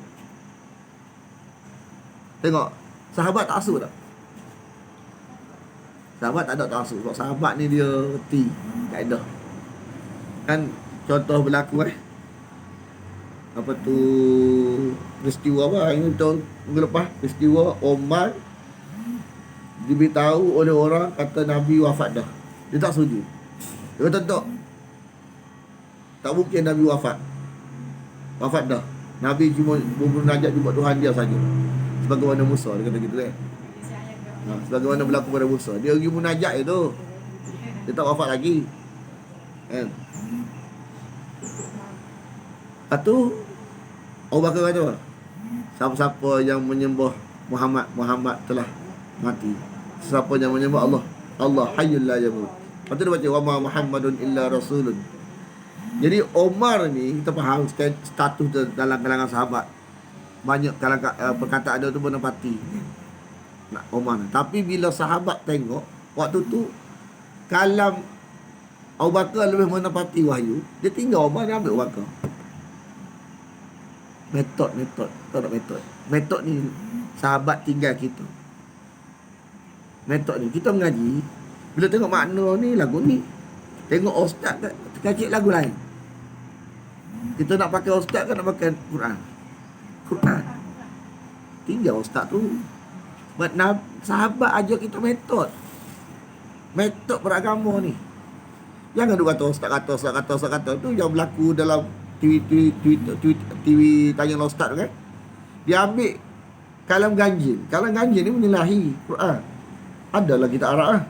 Tengok, sahabat taksub tak? Sahabat tak ada taksub. Sebab sahabat ni dia reti kaedah. Kan contoh berlaku apa tu, peristiwa apa yang betul minggu lepas, peristiwa Omar diberitahu oleh orang kata Nabi wafat dah. Dia tak setuju. Dia kata tak mungkin Nabi wafat dah. Nabi cuma bermunajat jumpa Tuhan dia saja. Sebagaimana Musa, dia kata gitu kan. Sebagaimana berlaku pada Musa, dia pergi munajat itu, dia tak wafat lagi kan. Lepas tu Abu Bakar kata, siapa-siapa yang menyembah Muhammad telah mati. Siapa yang menyembah Allah hayyul la yamut. Lepas tu dia baca wa ma Muhammadun illa rasulun. Jadi Omar ni kita faham status dalam kalangan sahabat. Banyak kalangan perkataan dia tu menepati nak Omar. Tapi bila sahabat tengok waktu tu kalam Abu Bakar lebih menepati wahyu, dia tinggal Omar, dia ambil Abu Bakar. Metod tak ada metod. Metod ni sahabat tinggal kita. Metod ni kita mengaji, bila tengok makna ni lagu ni, tengok ustaz kacik lagu lain. Kita nak pakai ustaz kan, nak pakai Quran. Tinggal ustaz tu. Sahabat ajar kita metod beragama ni. Jangan duk kata ustaz kata tu yang berlaku dalam TV tanya ustaz kan. Dia ambil kalam ganjil. Kalam ganjil ni menyalahi Quran. Adalah kita Arab lah.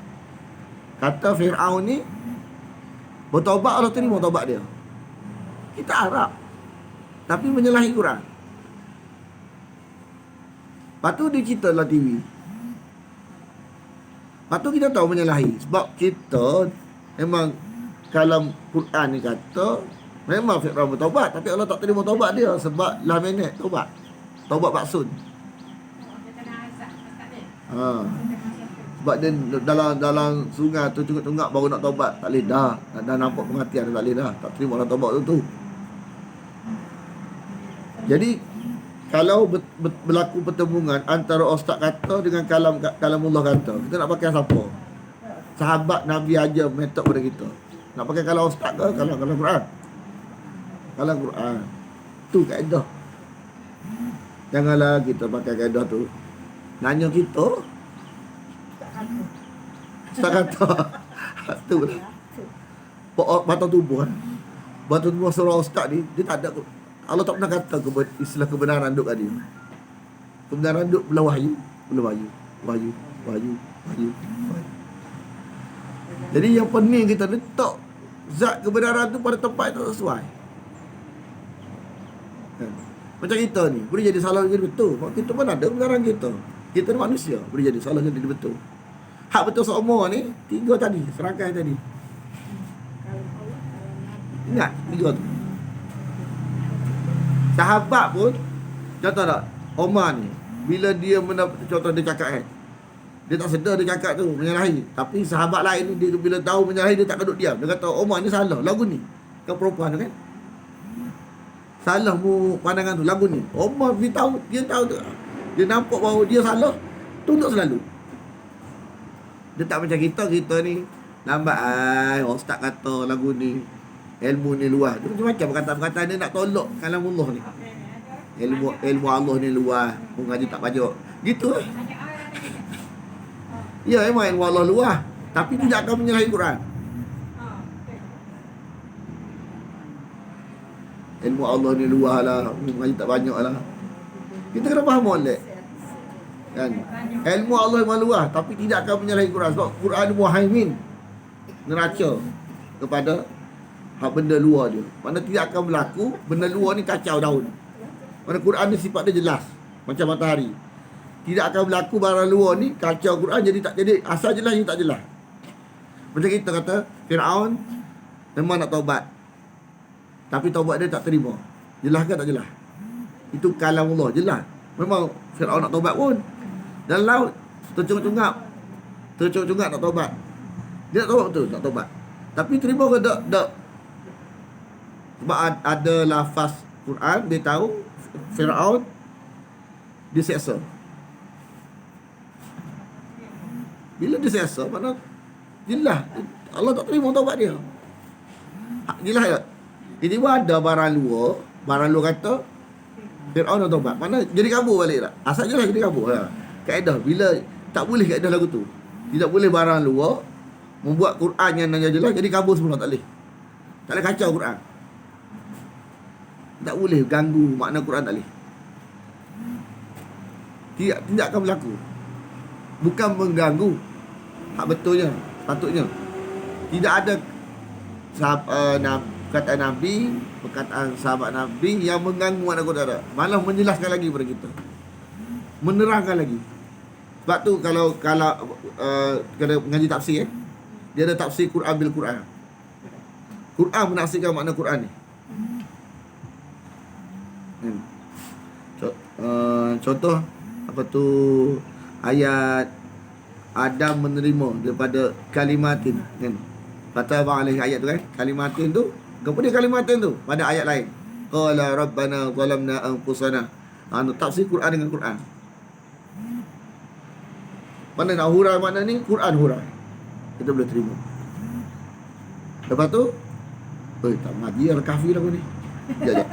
Kata Fir'aun ni bertaubat, Allah terima taubat dia. Kita Arab tapi menyalahi Quran. Lepas tu dia cerita dalam TV. Lepas tu kita tahu menyalahi. Sebab kita memang kalam Quran ni kata memang Fir'aun bertaubat, tapi Allah tak terima taubat dia sebab lah minit taubat baksun. Sebab dia dalam sungai tu tunggak baru nak taubat, tak boleh dah nampak kematian, tak boleh dah, tak terima orang taubat tu. Jadi kalau berlaku pertemuan antara ustaz kata dengan kalamullah kata, kita nak pakai siapa? Sahabat Nabi aja metod pada kita. Nak pakai kalam ustaz ke kalam Quran? Kalam Quran. Tu kaedah. Janganlah kita pakai kaedah tu. Nanya kita ustaz kata. Tu lah. Batang tubuh kan. Batang tubuh seorang ustaz ni, dia tak ada. Allah tak pernah kata istilah kebenaran duk dia. Kebenaran duk belah wahyu. Jadi yang pening kita letak zat kebenaran tu pada tempat itu sesuai. Macam kita ni boleh jadi salah jadi betul. Sebab kita pun ada kebenaran kita. Kita ni manusia, boleh jadi salah jadi betul. Hak betul seumur ni 3 tadi, serangkai tadi. Ingat 3 tu. Sahabat pun contoh tak, Omar ni bila dia contoh dia cakap dia tak sedar dia cakap tu menyalahi, tapi sahabat lain ni dia bila tahu menyalahi dia tak duduk diam. Dia kata Omar ni salah lagu ni. Kau perempuan tu kan, salah mu pandangan tu lagu ni. Omar dia tahu tu. Dia nampak bahawa dia salah, tunduk selalu. Dia tak macam kita ni lambat ustaz kata lagu ni. ilmu ni luas. Dia macam-macam perkataan-perkataan dia nak tolak kalamullah ni. Ilmu Allah ni luas, mengaji tak pajak. Gitu lah. Ya, memang ilmu Allah luas, tapi tidak akan menyalahi Quran. Ilmu Allah ni luas lah, mengaji tak banyak lah. Kita kena faham molek. Kan? Ilmu Allah memang luas, tapi tidak akan menyalahi Quran. Sebab Quran muhaimin, neraca kepada hak benda luar dia. Mana tidak akan berlaku benda luar ni kacau daun. Mana Quran ni sifat dia jelas, macam matahari. Tidak akan berlaku barang luar ni kacau Quran, jadi tak jadi asal jelas ni tak jelas. Macam kita kata Firaun memang nak taubat, tapi taubat dia tak terima. Jelas ke tak jelas? Itu kalamullah, jelas. Memang Firaun nak taubat pun dalam laut tercungap-cungap nak taubat. Dia nak taubat betul, nak taubat. Tapi terima ke tak? Sebab ada lafaz Quran, dia tahu Firaun diseksa. Bila diseksa, mana jelas Allah tak terima taubat dia. Jelas tak? Tiba-tiba ada barang luar kata Firaun nak taubat. Mana jadi kabur balik tak? Asal jelas jadi kabur. Kaedah bila tak boleh kaedah lagu tu. Tidak boleh barang luar membuat Quran yang jelas jadi kabur semua, tak boleh. Tak boleh kacau Quran. Tak boleh ganggu makna Quran, tak boleh. Tidak akan berlaku. Bukan mengganggu hak betulnya, patutnya. Tidak ada perkataan Nabi, perkataan sahabat Nabi yang mengganggu makna Quran. Malah menjelaskan lagi kepada kita, menerangkan lagi. Sebab tu kalau kena mengaji tafsir, dia ada tafsir Quran bil Quran. Quran menafsirkan makna Quran ni. Contoh apa tu ayat Adam menerima daripada kalimatin kan. Kata bang alih ayat tu kan, kalimatin tu kepada kalimatin tu pada ayat lain. Qala rabbana zalamna anfusana. Tafsir Quran dengan Quran. Mana nak hurai makna ni, Quran hurai. Kita boleh terima. Lepas tu, tak mengaji lah kafir aku ni. Sekejap.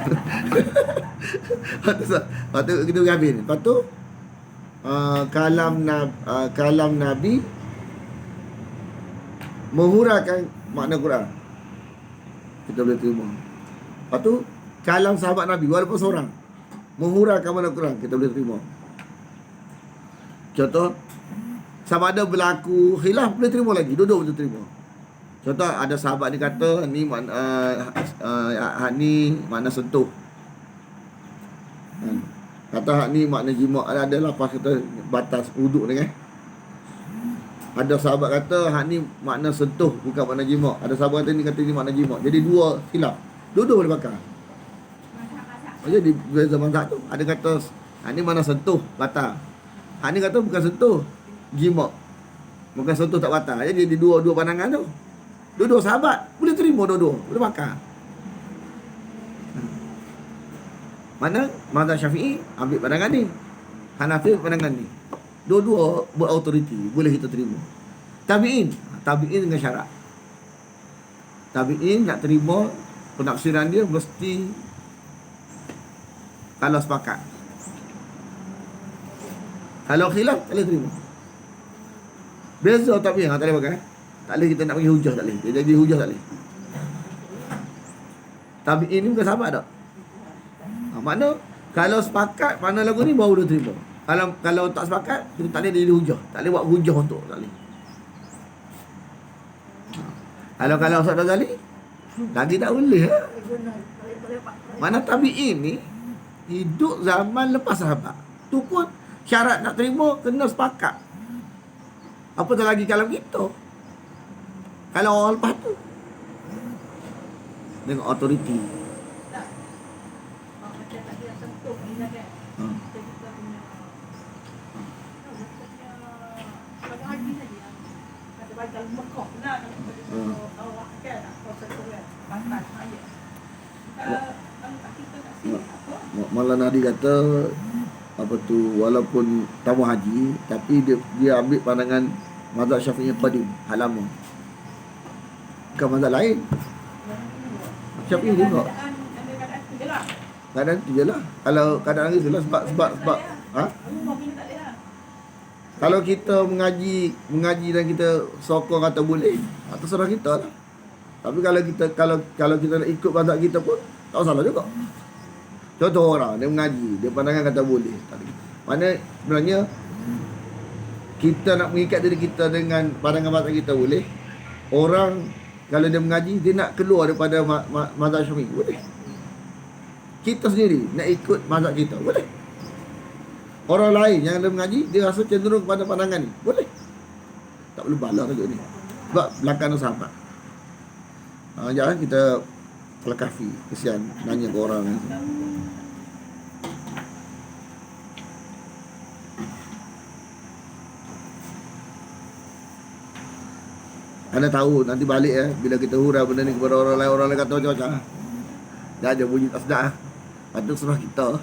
Lepas tu kita habis ni. Lepas tu kalam Nabi menghuraikan makna Quran, kita boleh terima. Lepas tu kalam sahabat Nabi walaupun seorang menghuraikan makna Quran, kita boleh terima. Contoh, sama ada berlaku khilaf boleh terima lagi, duduk boleh terima. Contoh ada sahabat ni kata ni ni makna sentuh. Kata hak ni makna jimat, ada lapas kata batas wuduk ni kan. Ada sahabat kata hak ni makna sentuh bukan makna jimat. Ada sahabat kata ni makna jimat. Jadi dua khilaf. Dua-dua boleh pakai. Jadi di zaman tu ada kata hak ni makna sentuh batal. Hak ni kata bukan sentuh, jimat. Bukan sentuh tak batal. Jadi dua pandangan tu. Dua-dua sahabat boleh terima, dua-dua boleh pakai. Mana mazhab Syafi'i ambil pandangan ni, Hanafi pandangan ni. Dua-dua berautoriti, boleh kita terima. Tabi'in dengan syarat. Tabi'in nak terima penafsiran dia mesti kalau sepakat. Kalau khilaf tak boleh terima. Beza tabi'in tak boleh pakai. Tak boleh kita nak bagi hujah, tak boleh. Dia jadi hujah tak boleh. Tabi'in ni bukan sahabat tak? Makna kalau sepakat mana lagu ni baru dia terima. Kalau tak sepakat, kita tak boleh jadi hujah. Tak boleh buat hujah untuk, tak boleh. Kalau Ustaz Ghazali lagi tak boleh. Mana tabi'in ni hidup zaman lepas sahabat. Tu pun syarat nak terima kena sepakat. Apatah lagi kalau kita. Kalau orang lepas tu dengan autoriti. Malah Nabi kata apa tu, walaupun tamu haji tapi dia ambil pandangan mazhab Syafi'i qadim, hak lama, bukan mazhab lain. Syafi'i juga. Kadang-kadang tu je lah. Kadang tu je lah. Kalau kadang lagi tu lah sebab ha? Rumah bini tak boleh lah. Kalau kita mengaji dan kita sokong atau boleh, terserah kita lah. Tapi kalau kita nak ikut mazhab kita pun tak salah juga. Contoh orang dia mengaji, dia pandangan kata boleh. Tak ada. Mana sebenarnya kita nak mengikat diri kita dengan pandangan mazhab kita boleh. Orang kalau dia mengaji, dia nak keluar daripada mazhab Syafi'i boleh. Kita sendiri nak ikut mazhab kita boleh. Orang lain yang ada mengaji, dia rasa cenderung kepada pandangan ni boleh. Tak perlu balas tajuk ni. Sebab belakang tu sahabat. Jangan kita pelakafi. Kesian nanya ke orang. Anda tahu nanti balik bila kita hurau benda ni kepada orang lain kata macam-macam. Dah ada bunyi tak sedap. Patut serah kita.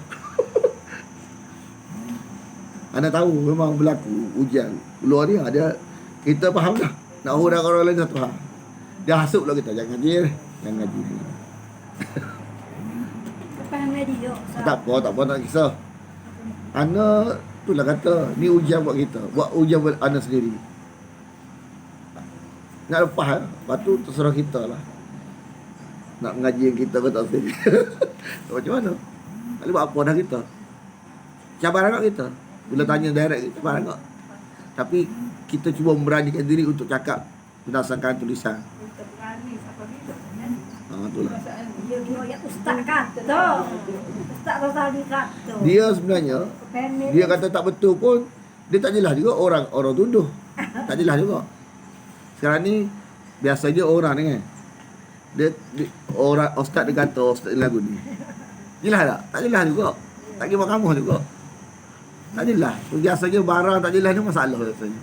Anda tahu memang berlaku ujian luar ni ada, kita faham dah. Nak hurau orang lain satu hal. Dia hasut pula kita, jangan ngaji. Faham dia. Tak apa nak kisah. Ana itulah kata, ni ujian buat kita. Buat ujian buat ana sendiri. Nak lepas lepas tu terserah kita lah. Nak mengaji yang kita ke tak sendiri. Macam mana? Tak boleh buat apa dah kita. Cabaran kat kita. Bila tanya direct, cabaran kat. Tapi kita cuba memberanikan diri untuk cakap berdasarkan tulisan. Kita berani sampai bila. Itulah. Dia yang ustaz kata. Ustaz Razali kata. Dia sebenarnya dia kata tak betul pun dia tak jelas juga orang tuduh. Tak jelas juga. Sekarang ni biasanya orang ni kan. Dia orang ustaz dia kata ustaz lagu ni. Jelas tak? Tak jelas juga. Tak kira mahkamah juga. Tak jelas. Biasanya barang tak jelas ni masalah biasanya.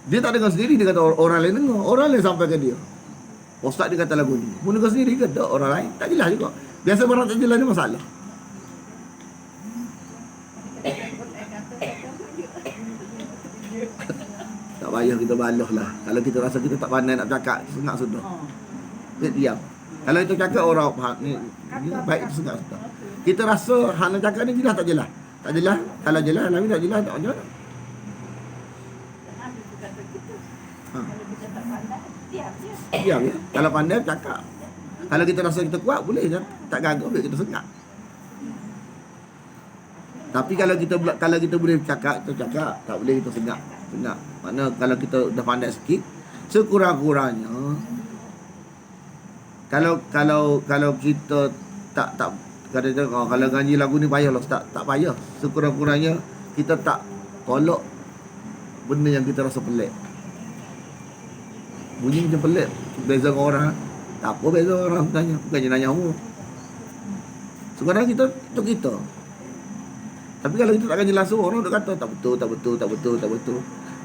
Dia tak dengar sendiri, dia kata orang lain dengar. Orang lain sampai ke dia. Ustaz dia kata lagu ni. Mu dengar sendiri ke tak orang lain? Tak jelas juga. Biasa barang tak jelas ni masalah. Tak payah kita baloh lah. Kalau kita rasa kita tak pandai nak cakap, sengak sudah. Dia diam. Kalau kita cakap orang faham ni baik sengak sudah. Kita rasa hak nak cakap ni jelas tak jelas? Tak jelas. Kalau jelas, Nabi tak jelas tak macam mana? Diam ya. Kalau pandai cakap. Kalau kita rasa kita kuat boleh je. Tak gagap boleh kita sengak. Tapi kalau kita boleh cakap, kita cakap. Tak boleh kita sengak. Makna kalau kita dah pandai sikit, sekurang-kurangnya kalau kita tak kata kalau ngaji lagu ni payahlah tak payah. Sekurang-kurangnya kita tak tolak benda yang kita rasa pelik. Bunyi macam pelik, beza dengan orang. Tak apa beza orang tanya, bukannya nanya kamu. Sekarang kita itu kita. Tapi kalau kita takkan jelas orang dah kata tak betul.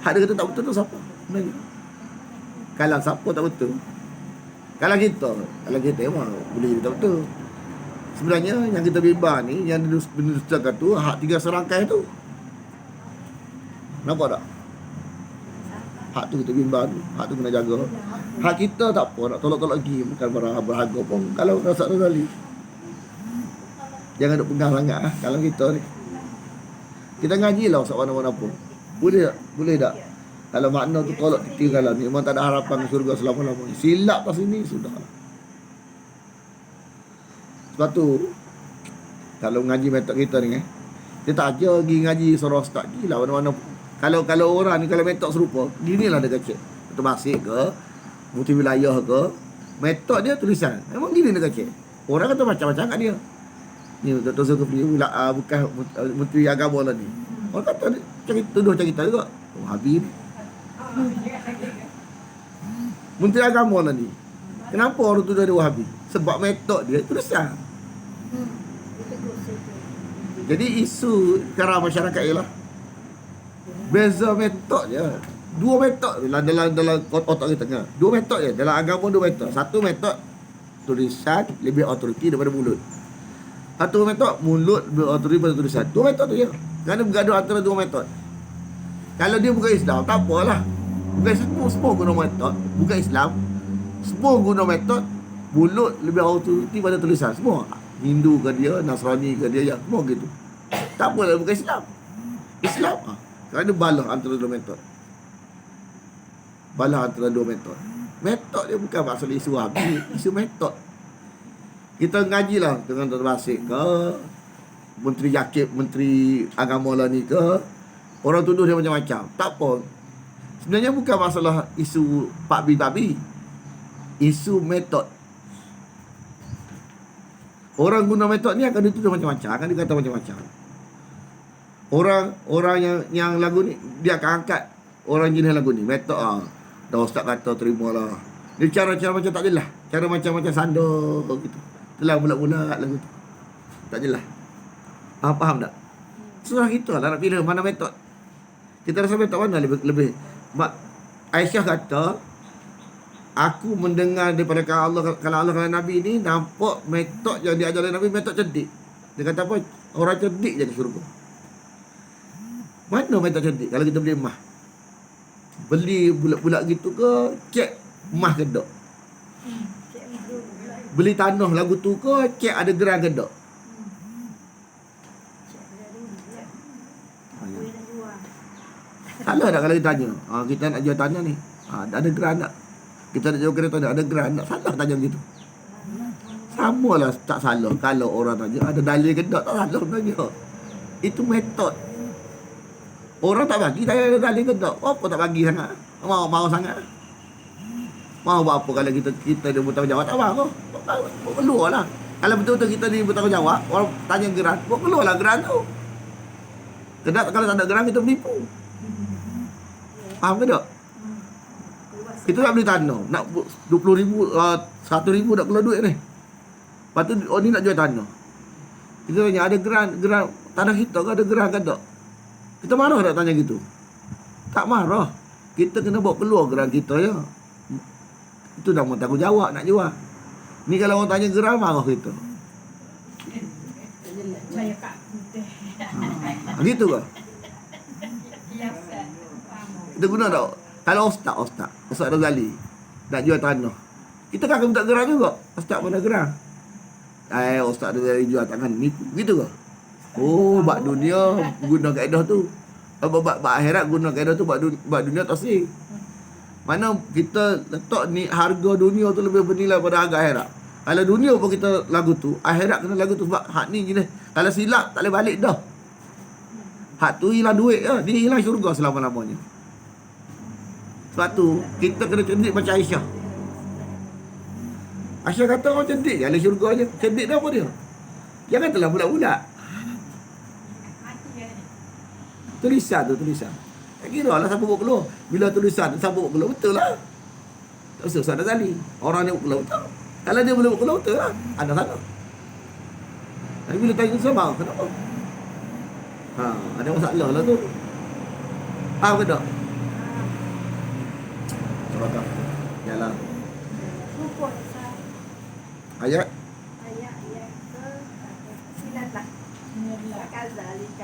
Hak dia kata tak betul tu siapa? Sebenarnya. Kalau siapa tak betul? Kalau kita memang boleh tak betul. Sebenarnya yang kita bimbang ni, yang didustakan tu hak 3 serangkai tu. Nampak tak? Hak tu kita bimbang tu. Hak tu kena jaga. Hak kita tak apa nak tolak-tolak lagi. Bukan berharga pun. Kalau rasa Razali, jangan duk pegang sangat kalau kita ni. Kita ngaji lah usah mana-mana pun. Boleh tak? Kalau makna tu tolak ketinggalan ni, memang tak ada harapan ke syurga selama-lamanya. Silap kat sini, sudah. Sebab tu, kalau ngaji metod kita ni, dia tak ajar pergi ngaji surah ustaz. Gila mana-mana. Kalau orang ni, kalau metod serupa, ginilah dia kecil. Betul Basik ke, Mufti Wilayah ke, metod dia tulisan. Memang gini dia kecil. Orang kata macam-macam kat dia. Ni Dr. Zulkifli bukan Menteri Agama lah ni. Orang kata tuduh cerita juga. Wahabi ni. Menteri Agama lah ni. Kenapa orang tuduh dia Wahabi? Sebab metod dia tulisan. Jadi isu cara masyarakat ialah beza metod je. 2 metod dalam otak kita tengah. 2 metod je. Dalam agama 2 metod. Satu metod tulisan lebih autoriti daripada mulut. Satu metod mulut berautoriti pada tulisan. 2 metod tu je. Kerana bergaduh antara 2 metod. Kalau dia bukan Islam, tak apalah. Bukan Islam, semua guna metod. Bukan Islam, Semua guna metod mulut lebih autoriti pada tulisan. Semua. Hindu ke dia, Nasrani ke dia, ya, semua gitu. Tak apalah bukan Islam. Islam kerana balah antara dua metod. Balah antara dua metod. Metod dia bukan masalah isu Wahabi, isu metod. Kita ngajilah dengan Dr. Basik ke, Menteri Yakib, Menteri Agama lah ni ke, orang tuduh dia macam-macam. Tak apa. Sebenarnya bukan masalah isu Pak Bi, isu metod. Orang guna metod ni akan dituduh macam-macam, akan dikata macam-macam. Orang yang lagu ni dia akan angkat orang jenis lagu ni. Metod dah ustaz kata terimalah. Dia cara-cara macam tak jelas. Cara macam-macam sandar gitu. Itulah bulat-bulat lagu tu. Tak jelas. Faham tak? Surah kita lah nak pilih mana metod. Kita rasa metod mana lebih Aisyah kata, aku mendengar daripada kalau Allah kalau Nabi ni nampak metod yang diajar oleh Nabi metod cerdik. Dia kata apa? Orang cerdik je ke syurga. Mana metod cerdik? Kalau kita beli emas, beli bulat-bulat gitu ke, cek emas ke tak? Beli tanah lagu tu ke, cek ada geran ke tak? Salah tak kalau kita tanya? Kita nak jual tanah ni, ada geran tak? Kita nak jual kereta ada geran tak? Salah tanya gitu. Samalah tak salah kalau orang tanya ada dalil ke tak? Tak salah tanya. Itu metod. Orang tak bagi, saya ada dalil ke tak? Apa tak bagi sangat? Mau sangat? Mau buat apa kalau kita dia bertanggungjawab? Tak mahu. Keluarlah. Kalau betul-betul kita ni bertanggungjawab, orang tanya geran, keluarlah geran tu. Kalau tak ada geran, kita menipu. Faham ke tak? Kita nak beli tanah, nak 20,000, 1,000 nak keluar duit ni. Lepas tu ni nak jual tanah. Kita tanya ada geran tanah kita ke ada geran ke tak? Kita marah tak tanya gitu? Tak marah. Kita kena bawa keluar geran kita ya. Itu dah mau tanggungjawab nak jual. Ni kalau orang tanya geran marah kita. Saya Kak Putih. Gitu ke? Kita guna tak? Kalau Ustaz Razali nak jual tanah, kita kan akan minta geran juga. Ustaz mana geran? Ustaz Razali jual tangan nipu. Gitu ke? Bak dunia guna kaedah tu. Bak akhirat guna kaedah tu, bak dunia tak sih. Mana kita letak ni harga dunia tu lebih bernilai pada harga akhirat. Kalau dunia pun kita lagu tu, akhirat kena lagu tu sebab hak ni jenis. Kalau silap tak boleh balik dah. Hak tu hilang duit dia hilang syurga selama-lamanya. Sebab tu kita kena cerdik macam Aisyah. Aisyah kata orang cerdik je, ahli syurga je. Cerdik dah apa dia? Jangan telah bulat-bulat. Tulisan. Tak kira lah siapa buat keluar. Bila tulisan siapa buat keluar, betul lah. Tak usah Ustaz Razali. Orang dia buat keluar, betul. Kalau dia boleh buat keluar, betul lah. Ada salah. Tapi bila tanya sama, kenapa? Ada masalah lah tu. Faham ke tak? Surah Yalah. Ayat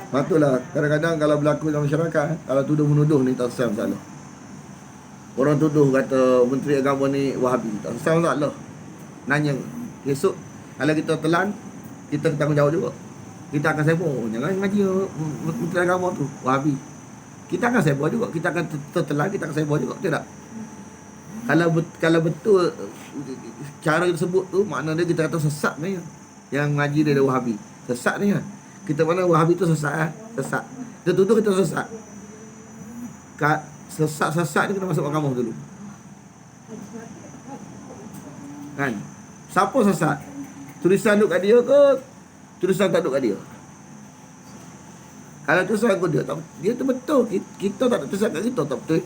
Patutlah kadang-kadang kalau berlaku dalam masyarakat, kalau tuduh-menuduh ni tak selesai masalah. Orang tuduh kata Menteri Agama ni Wahabi, tak selesai masalah. Nanya, esok kalau kita telan, kita tanggungjawab juga. Kita akan sibuk, jangan ngaji Menteri Agama tu Wahabi. Kita akan sibuk juga, kita akan tertelan, kita akan sibuk juga, betul tak? Kalau betul cara tersebut tu, maknanya kita kata sesat ni yang ngaji dia Wahabi. Sesat ni kan. Kita mana Wahabi tu sesat. Sesat. Dia tuduh kita sesat. Sesat ni kena masuk mahkamah dulu. Kan? Siapa sesat? Tulisan duduk kat dia ke? Tulisan tak duduk kat dia? Kalau tulisan kat dia, dia tu betul. Kita tak ada tulisan kat kita, tak betul.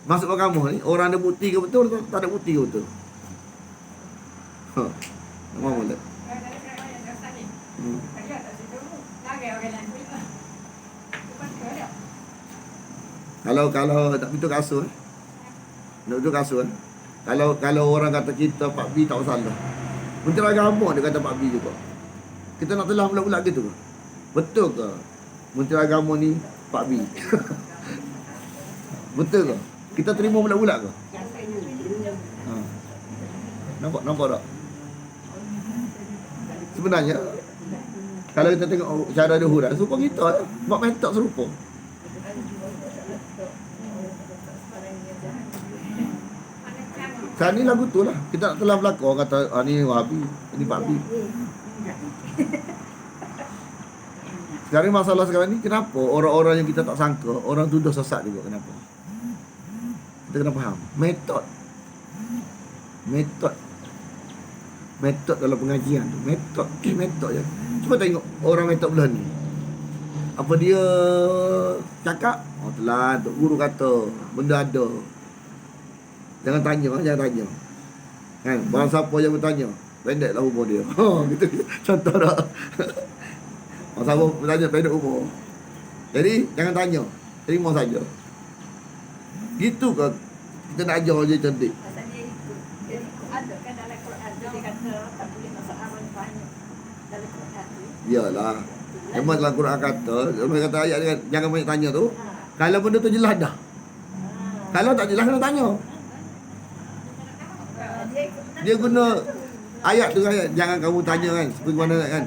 Masuk mahkamah ni, orang ada bukti ke betul, tak ada bukti ke betul? Nama mana? Kalau tak betul kasus, nak betul kasus. Kalau orang kata kita Pak B tak salah, Menteri Agama dia kata Pak B juga. Kita nak telah bulat-bulat gitu ke? Betul ke Menteri Agama ni Pak B? Betul ke? Kita terima bulat-bulat ke? Ha. Nampak tak? Sebenarnya kalau kita tengok cara dia huraian, serupa kita lah. Buat metod serupa. Sekarang ni lagu tu lah. Kita nak telah belakang, orang kata, ni Wahabi, ni Pak Habib. Sekarang ni masalah sekarang ni, kenapa orang-orang yang kita tak sangka, orang tuduh sesat juga, kenapa? Kita kena faham. Metod dalam pengajian tu. Metod je. Cuba tengok orang metod belah ni. Apa dia cakap? Oh telah, Tok Guru kata, benda ada. Jangan tanya. Kan, barang siapa yang bertanya, pendeklah umur dia. Gitu. Contoh tak? Barang siapa bertanya, pendek umur. Jadi, jangan tanya. Terima saja. Gitu ke? Kita nak ajar je cantik. Pasal dia ikut. Dia ikut ada kan dalam Quran tu dia kata tak boleh masuk amal banyak dalam Quran tu. Yalah. Memang dalam Quran kata, dia kata ayat dia, jangan banyak tanya tu. Kalau benda tu jelas dah. Kalau tak jelas, kena tanya. Dia guna ayat tu kan, jangan kamu tanya kan, seperti mana kan.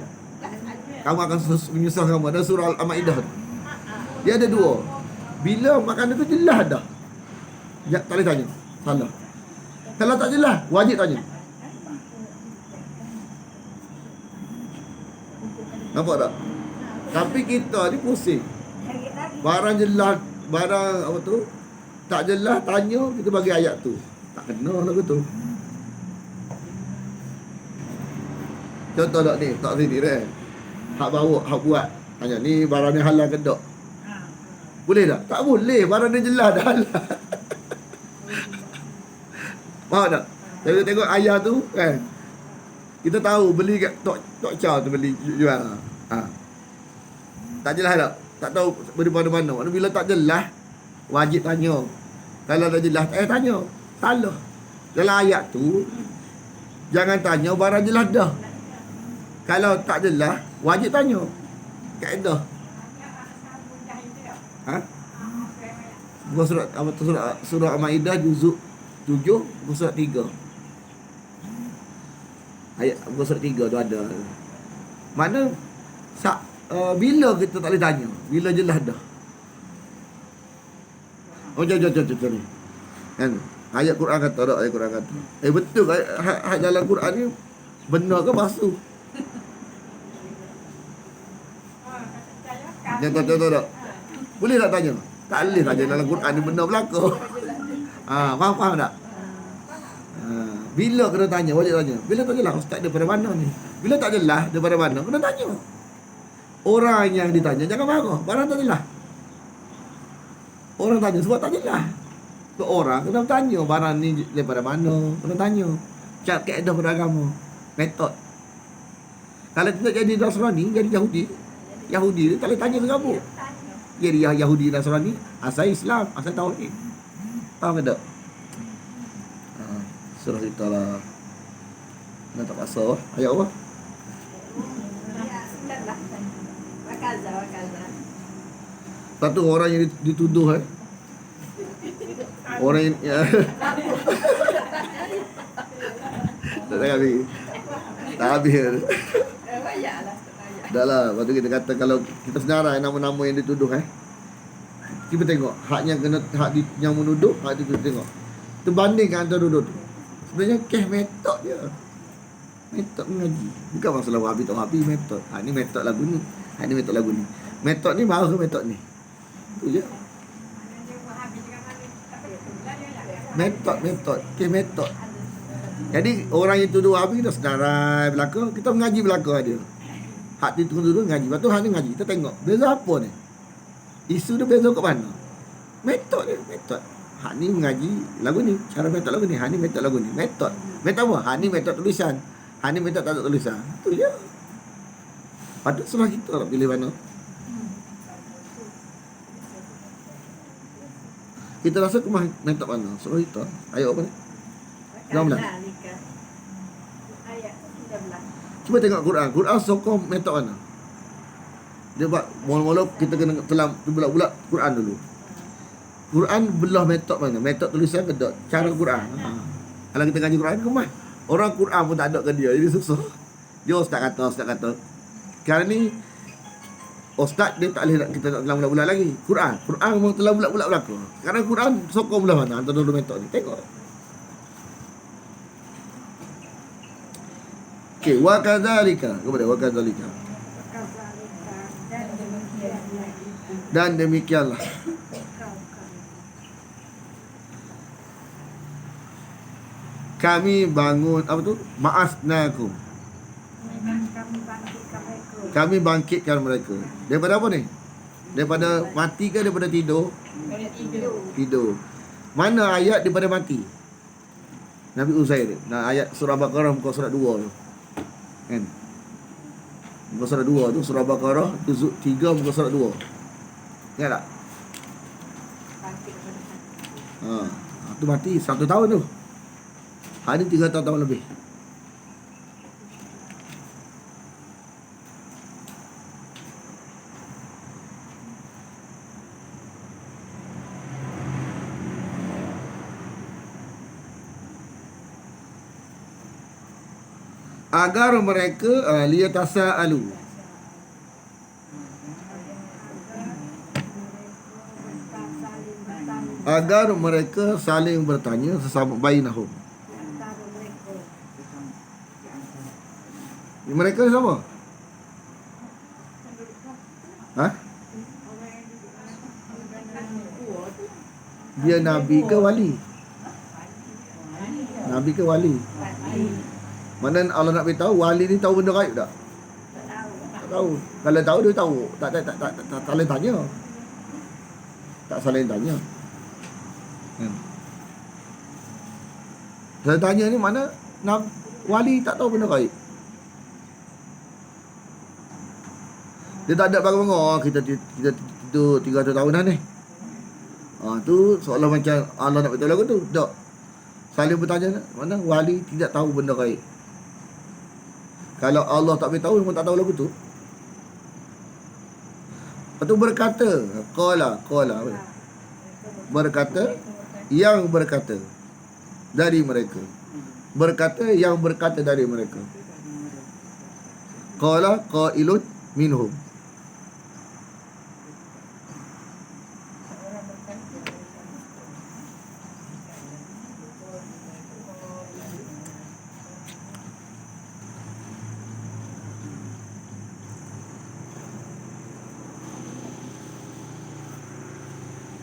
Kamu akan menyusah kamu. Ada surah Al-Ma'idah tu. Dia ada dua. Bila makanan tu jelas dah, tak boleh tanya. Salah. Kalau tak jelas, wajib tanya. Nampak tak? Tapi kita ni pusing. Barang jelas, barang apa tu, tak jelas, tanya, kita bagi ayat tu. Tak kena lagu tu. Contoh tak ni, tak sini kan. Hak bawa, hak buat. Tanya, ni barang ni halal ke tak? Boleh tak? Tak boleh, barang ni jelas dah halal. Faham tak? Jadi tengok ayah tu kan. Kita tahu beli kat Tok Chow tu beli jual. Tak jelas tak? Tak tahu beri mana-mana. Maknanya bila tak jelas, wajib tanya. Kalau dah jelas, tanya. Salah. Dalam ayat tu, jangan tanya barang jelas dah. Kalau tak jelas, wajib tanya. Kaedah. Bukan surat apa tu, surah Al-Maidah juzuk 7, bukan surat 3. Ayat bukan surat 3 tu ada. Mana bila kita tak boleh tanya, bila jelas dah. Oh jom ni. Kan ayat Quran kata tak, ayat Quran kata. Betul ayat dalam Quran ni benar ke palsu? Contoh tak? Boleh tak tanya? Tak boleh tanya dalam Quran ni benar berlaku. Faham tak? Bila kena tanya, wajib tanya. Bila tak jelas, ustaz daripada mana ni? Bila tak jelas daripada mana, kena tanya. Orang yang ditanya jangan marah, barang tak jelas. Orang tanya sebab tak jelas. So, orang kena tanya barang ni daripada mana, kena tanya. Cara kaedah beragama, metod. Kalau kita jadi Nasrani, jadi Yahudi dia tak boleh tanya segabut. Jadi Yahudi Nasrani, asal Islam, asal Tauhid. Faham ke tak? Surah kita lah. Nak tak pasal ayat apa? Satu orang yang dituduh orang yang tak habis. Tak habis. Dah lah. Lepas tu kita kata kalau kita senarai nama-nama yang dituduh kita tengok haknya kena yang menuduh, hak itu kita tengok. Terbandingkan antara dua tu. Sebenarnya kes metod je. Metod mengaji. Bukan masalah Wahabi tak Wahabi, metod. Ni metod lagu ni. Ni metod lagu ni. Metod ni marah ke metod ni? Tu je. Metod. Kes metod. Jadi orang yang tuduh Wahabi kita senarai belaka, kita mengaji belaka dia. Hak dia tuduh ngaji. Lepas tu hak ni ngaji. Kita tengok beza apa ni? Isu dia beza kat mana? Metod dia, metod. Hak ni mengaji lagu ni, cara metod lagu ni. Hak ni metod lagu ni. Metod. Metod apa? Hak ni metod tulisan. Hak ni metod tak ada tulisan. Tu je. Patut salah kita nak pilih mana. Kita rasa kemah metod mana? Surah kita. Ayat apa ni? 19. Ayat 19. Cuba tengok Quran. Quran sokong metod mana? Dia buat mula-mula kita kena telam bulat-bulat Quran dulu. Quran belah metod mana? Metod tulisan ke tak? Cara Quran. Kalau kita ngaji Quran kemah. Orang Quran pun tak ada ke dia. Jadi susah. Dia ustaz kata. Sekarang ni ustaz dia tak boleh nak kita nak telah bulat-bulat lagi. Quran memang telah bulat-bulat belaka. Sekarang Quran sokong belah mana antara dua metod ni. Tengok. Okey, wa kadzalika. Kepada wa kadzalika. Dan demikianlah kami bangun apa tu? Ma'asnakum. Kami bangkitkan mereka. Daripada apa ni? Daripada mati ke daripada tidur? Kalau tidur. Tidur. Mana ayat daripada mati? Nabi Uzair. Nah, ayat surah Baqarah muka surat 2 tu. Kan? Muka surat 2 tu surah Baqarah juzuk 3 muka surat 2. Ingat tak? Tu mati 1 tahun tu. Ada 3 tahun lebih. Agar mereka liyatasaalu, agar mereka saling bertanya sesama bainahum. Mereka siapa? Ha? Dia nabi ke wali? Nabi ke wali? Mana Allah nak beritahu wali ni tahu benda gaib tak? Tak tahu. Kalau tahu dia tahu. Tak saling tanya. Tak saling tanya. Saling tanya ni mana wali tak tahu benda gaib. Dia tak ada bangun-bangun kita tidur 300 tahun dah ni. Tu seolah macam Allah nak beritahu lagu tu. Tak. Saling bertanya mana wali tidak tahu benda gaib. Kalau Allah tak beritahu, memang tak tahu lagu tu. Lepas tu berkata, qala berkata, yang berkata dari mereka. Berkata yang berkata dari mereka. Qala qailun minhum.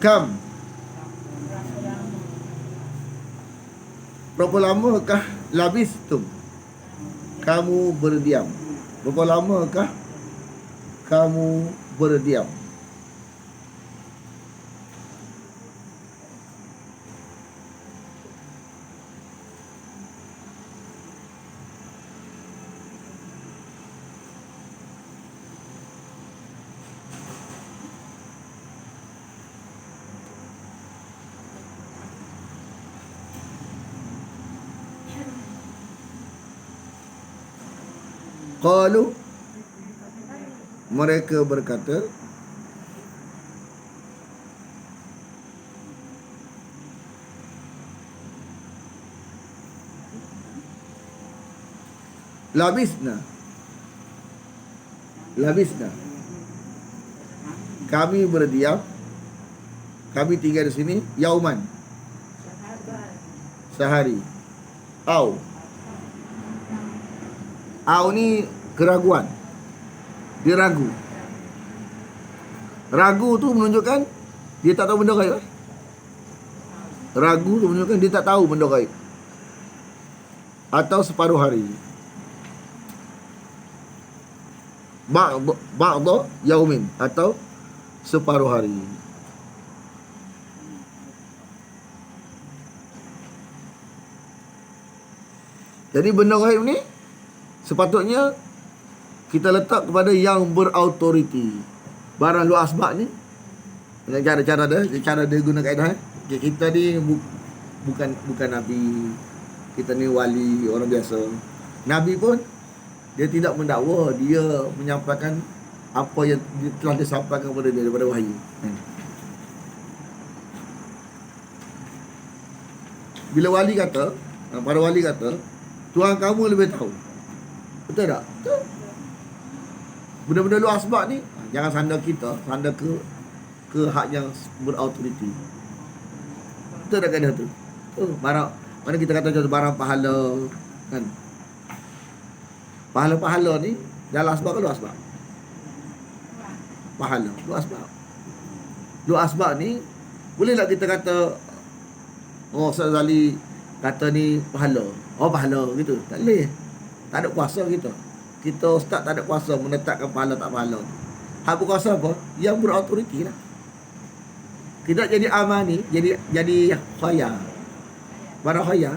Kam, berapa lamakah labistum kamu berdiam? Berapa lamakah kamu berdiam? Qalu, mereka berkata, labisna, kami berdiam, kami tinggal di sini yauman, sehari. Au ni keraguan. Dia ragu. Ragu tu menunjukkan dia tak tahu benda gaib. Ragu tu menunjukkan dia tak tahu benda gaib. Atau separuh hari. Ba'da yaumin, atau separuh hari. Jadi benda gaib ni sepatutnya kita letak kepada yang berautoriti. Barang lu asbab ni dengan cara dia guna kaedah. Kita ni bukan nabi. Kita ni wali, orang biasa. Nabi pun dia tidak mendakwa, dia menyampaikan apa yang telah disampaikan kepada dia daripada wahyu. Bila wali kata, para wali kata, Tuhan kamu lebih tahu. Betul tak? Betul. Benda-benda luar asbab ni jangan sanda kita, sanda ke hak yang berautoriti. Betul tak kata tu? Barang mana kita kata contoh barang pahala kan. Pahala-pahala ni dalam asbab ke luar asbab? Pahala, luar asbab. Luar asbab ni boleh tak kita kata Ustaz Zali kata ni pahala. Oh pahala gitu. Tak boleh. Tak ada kuasa kita. Kita ustaz tak ada kuasa menetapkan pahala tak pahala. Hak berkuasa apa? Yang berautoriti lah. Kita jadi amani, jadi khaya. Barang khaya.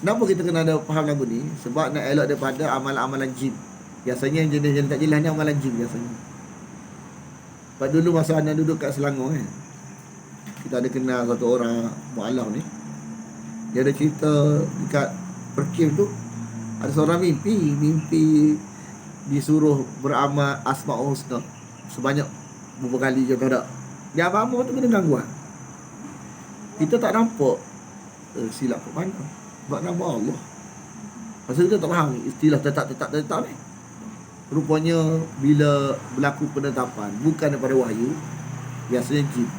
Kenapa kita kena ada faham lagu ni? Sebab nak elok daripada amalan-amalan jin. Biasanya yang jenis tak jelas ni amalan jin biasanya. Sebab dulu masa anak duduk kat Selangor kan, kita ada kenal satu orang mu'alaf ni. Dia ada cerita dekat Perkim tu, ada seorang mimpi disuruh beramal Asma'ul Husna sebanyak beberapa kali je tak. Dia apa-apa tu kena gangguan. Kita tak nampak silap kat mana. Sebab nama Allah. Pasal kita tak faham istilah tetap ni. Rupanya bila berlaku penetapan bukan daripada wahyu, biasanya jin.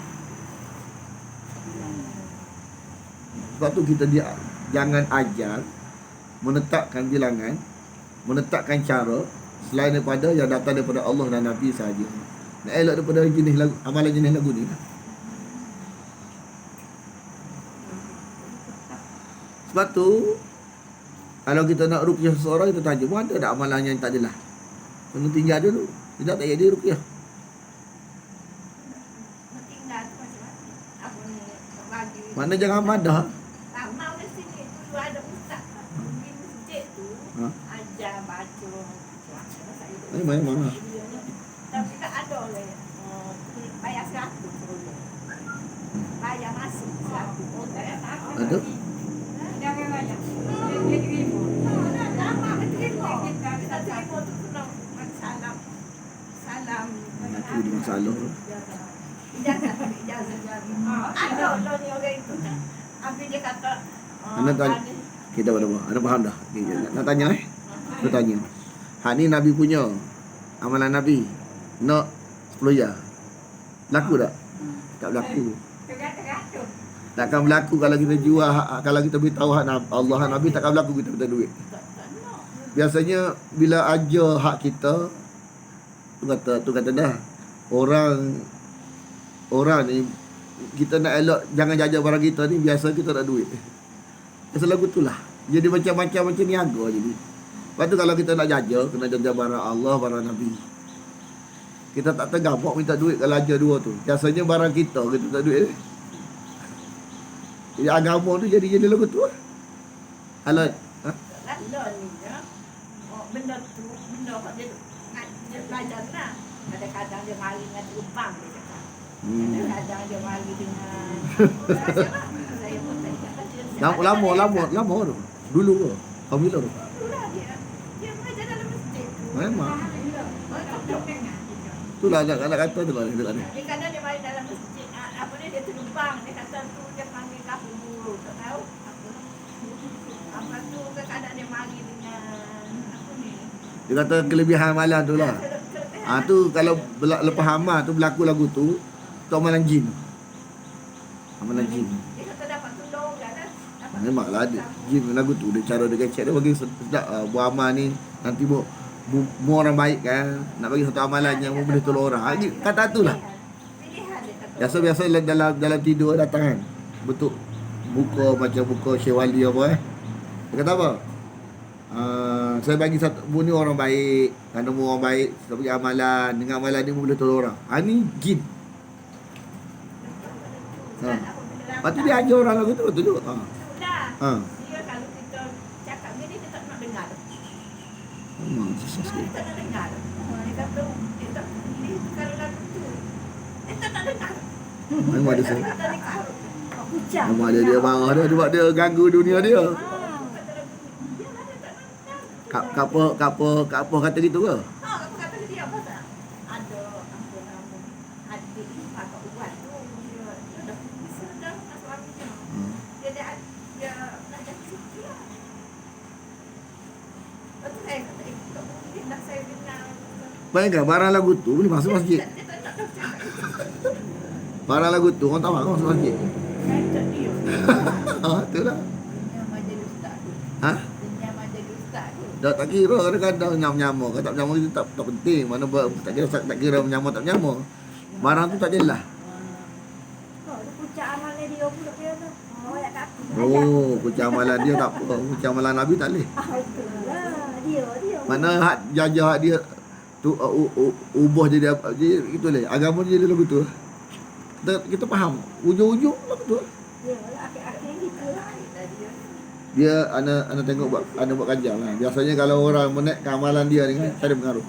Sebab tu kita jangan ajar menetapkan bilangan, menetapkan cara selain daripada yang datang daripada Allah dan Nabi sahaja. Nak elok daripada jenis lagu, amalan jenis lagu ni lah. Sebab tu kalau kita nak ruqyah seseorang, kita tanya, ada tak amalan yang tak jelas? Kena tinggal dulu. Tidak tak jadi ruqyah. Tinggal tu macam apa ni bagi. Mana jangan madah. Mau di sini tu ada ustaz di masjid tu ajar baca puasa. Mana? Tapi tak ada oleh bayar 100 dulu. Bayar masuk 100. Ada? Jangan bayar. Dia terima. Lama terima. Kita terima tu senang salam. Aku ada masalah. Ijazah. Ada lo ni orang itu. Habis dia kata Anda tanya. Kita pada Anda faham dah? Okay, nak tanya Aku tanya. Hak ni Nabi punya. Amalan Nabi. Nak 10 ya. Berlaku tak? Tak berlaku. Takkan berlaku kalau kita jual kalau kita beritahu hak Allah hak Nabi, takkan berlaku kita minta duit. Biasanya bila ajar hak kita tu kata dah orang ni kita nak elok jangan jaja barang kita ni, biasa kita nak duit. Biasa lagu tu lah. Jadi macam-macam niaga jadi. Lepas tu kalau kita nak jaja, kena jaja barang Allah, barang Nabi. Kita tak tergamak minta duit kalau ajar dua tu. Biasanya barang kita tak duit. Jadi agama tu jadi lagu tu lah. Kalau benda tu benda kat dia belajar lah. Kadang-kadang dia mari dengan terbang dia cakap. Kadang-kadang dia mari dengan saya pun tak cakap. Lama tu. Dulu ke? Kau bila tu? Itulah dia mengajar dalam masjid. Memang. Itulah nak kata tu kalau dekat ni. Dia kadang dia mari dalam masjid. Apa dia terbang. Dia kata tu dia panggil kapur bulu. Tak tahu apa tu kadang dia mari dengan apa ni. Dia kata kelebihan amalan tu lah. Tu kalau lepas amal tu berlaku lagu tu amalan jin. Amalan jin. Dia kata dapat tolong kan. Memanglah ada jin lagu tu dia cara dia kecek dia bagi sedap buat amal ni nanti mu orang baik kan, nak bagi satu amalan yang boleh tolong orang. Kata tu lah. Biasa-biasa dalam tidur datang kan. Bentuk buka macam buka Syekh Wali apa Dia kata apa? Saya bagi satu bunyi orang baik, kerana orang baik saya bagi amalan, dengan amalan ni boleh tolong orang. Ni jin. Lepas tu dia ajar orang lagu tu betul juga. Dia kalau kita cakap gini dia tak nak dengar. Susah sikit. Dia tak nak dengar. Dia kata dia tak ni kalau lagu tu dia tak nak dengar. Memang ada saya. Hujan. Memang dia marah dia sebab dia ganggu dunia dia. Kapa kata gitu ke? Aku kata dia apa tak? Ada apa nama adik kakak ubat tu dia dah Bayangkan barang lagu tu boleh masuk masjid. Barang lagu tu orang tak makan masuk masjid. Kata dia. Itulah. Dunia majlis ustaz tu. Ha? Dunia majlis ustaz tu. Dah tak kira kadang-kadang nyamuk-nyamuk. Kalau tak menyamuk itu tak penting. Mana tak kira menyamuk tak menyamuk. Barang tu tak jelas. Oh, dia puncak amalnya dia pula dia tu. Oh, ya tak. Oh, puncak amalan dia tak apa. Puncak amalan Nabi tak boleh. Itulah dia. Mana hak jajah hak dia tu ubah jadi apa je itu lah. Agama dia jadi lagu tu. Kita faham. Ujung-ujung lagu tu. Dia lah akhir-akhir gitu lah. Dia ana tengok buat kajian lah. Biasanya kalau orang menaik ke amalan dia ni kan ada pengaruh.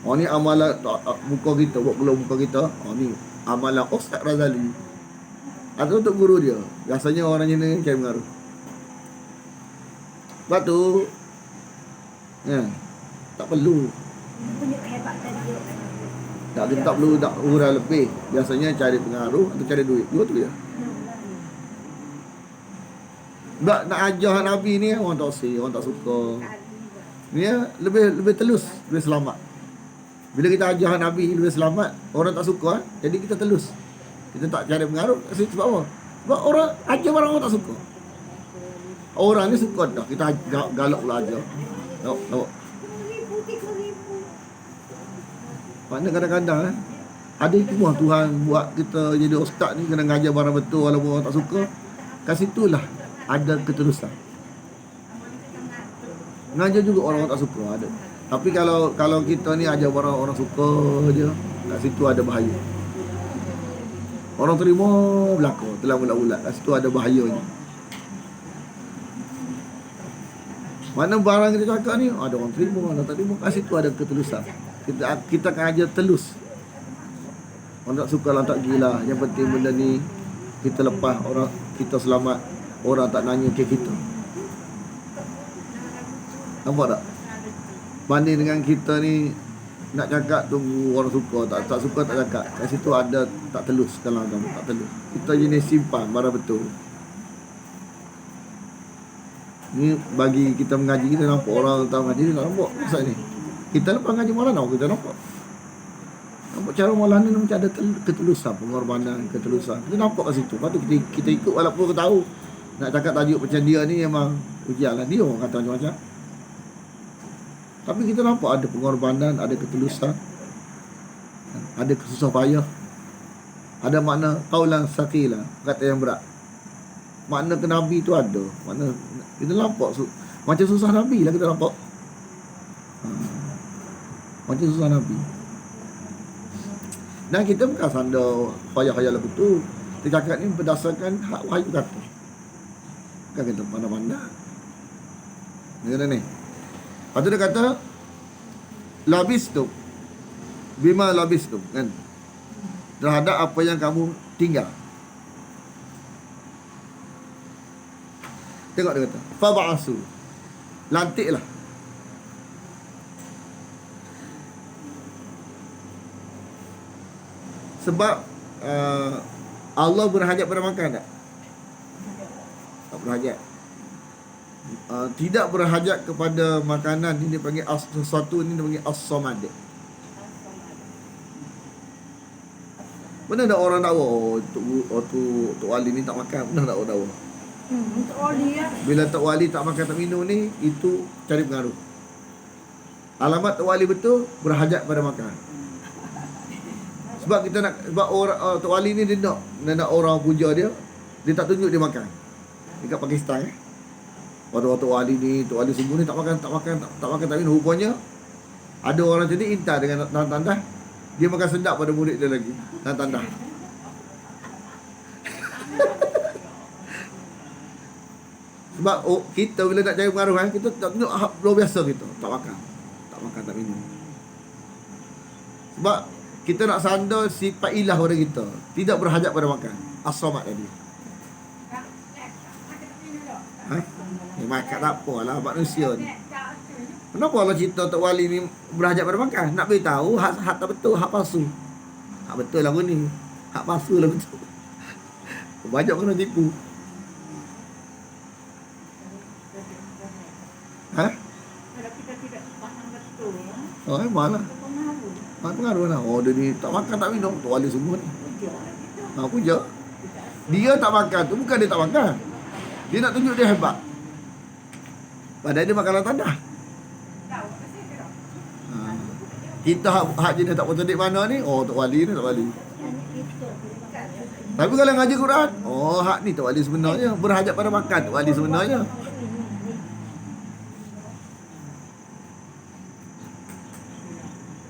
Oh ni amalan muka kita, buat keluar muka kita. Oh ni amalan Ustaz Razali. Atau untuk guru dia. Biasanya orang ni cari pengaruh. Sebab tu tak perlu. Punya kehebatan dia. Kita tak perlu nak urang lebih. Biasanya cari pengaruh atau cari duit. Dua tu je. Sebab nak ajar Nabi ni orang tak si, orang tak suka. Ni lebih telus, lebih selamat. Bila kita ajar Nabi lebih selamat, orang tak suka, jadi kita telus. Kita tak cari pengaruh. Sebab apa? Sebab orang ajar barang orang tak suka. Orang ni suka dah. Kita galak pula ajar. Nampak? Mana kadang-kadang ada hikmah Tuhan buat kita jadi ustaz ni kena ngajar barang betul walaupun orang tak suka. Kat situlah ada ketulusan. Ngajar juga orang tak suka ada. Tapi kalau kita ni ajar barang orang suka je, kat situ ada bahaya. Orang terima belaka, telah bulat-bulat. Kat situ ada bahayanya. Mana barang kita cakap ni ada orang terima, ada tak terima. Kat situ ada ketulusan. Kita akan ajar telus. Orang tak suka lah tak gila. Yang penting benda ni kita lepas, orang kita selamat, orang tak nanya ke kita. Nampak tak? Banding dengan kita ni nak cakap tunggu orang suka, tak suka tak cakap. Kat situ ada tak telus dalam agama, tak telus. Kita jenis simpan barang betul. Ni bagi kita mengaji, kita nampak orang tak mengaji, tak nampak maksud ni. Kita lepas ngaji Maulana kita nampak. Nampak cara Maulana ni macam ada ketulusan, pengorbanan, ketulusan. Kita nampak kat situ. Lepas tu kita ikut walaupun kita tahu nak cakap tajuk macam dia ni memang ujian lah. Dia orang kata macam-macam. Tapi kita nampak ada pengorbanan, ada ketulusan, ada kesusah payah. Ada makna qaulan saqila, kata yang berat. Makna ke Nabi tu ada. Makna kita nampak macam susah Nabi lah kita nampak. Macam susah Nabi. Dan kita bukan sandar payah-payah lagu tu. Kita cakap ni berdasarkan hak wahyu kata. Bukan kita pandang-pandang. Ni kata ni. Lepas tu dia kata labistum bima labistum kan. Terhadap apa yang kamu tinggal. Tengok dia kata fab'asu. Lantiklah. Sebab Allah berhajat pada makan tak? Tak berhajat. Tidak berhajat kepada makanan ini dipanggil sesuatu ini dipanggil as-samad. Pernah ada orang dakwa Tok Wali ni tak makan? Pernah tak orang dakwa? Untuk oli ya. Bila Tok Wali tak makan tak minum ni, itu cari pengaruh. Alamat Tok Wali betul berhajat pada makan. Sebab kita nak, sebab orang Tok Wali ni dia nak orang puja dia, dia tak tunjuk dia makan. Dekat Pakistan Waktu Tok Wali ni, Tok Wali sungguh ni tak makan tak minum. Rupanya ada orang macam ni intar dengan tandas. Dia makan sedap pada murid dia lagi. Tandas. Sebab kita bila nak cari pengaruh kan, kita tak tunjuk luar biasa kita. Tak makan, tak minum. Sebab kita nak sandar sifat ilah pada kita, tidak berhajat pada makan. As-samad tadi. Makan tak apalah manusia ni. Kenapa Allah cerita Tok Wali ni berhajat pada makan? Nak beritahu hak tak betul, hak palsu. Hak betul lah ni. Hak palsu lah betul. Banyak kena tipu. Kalau kita tidak faham betul, Oh, memang lah. Pengaruh lah. Oh, dia ni tak makan tak minum. Tok wali semua ni. Puja. Dia tak makan tu bukan dia tak makan. Dia nak tunjuk dia hebat. Padahal dia makanan tanah. Kita hak jenis tak betul mana ni? Oh, Tok Wali ni, Tok Wali. Tapi kalau ngaji Quran, oh, hak ni Tok Wali sebenarnya. Berhajat pada makan Tok Wali sebenarnya.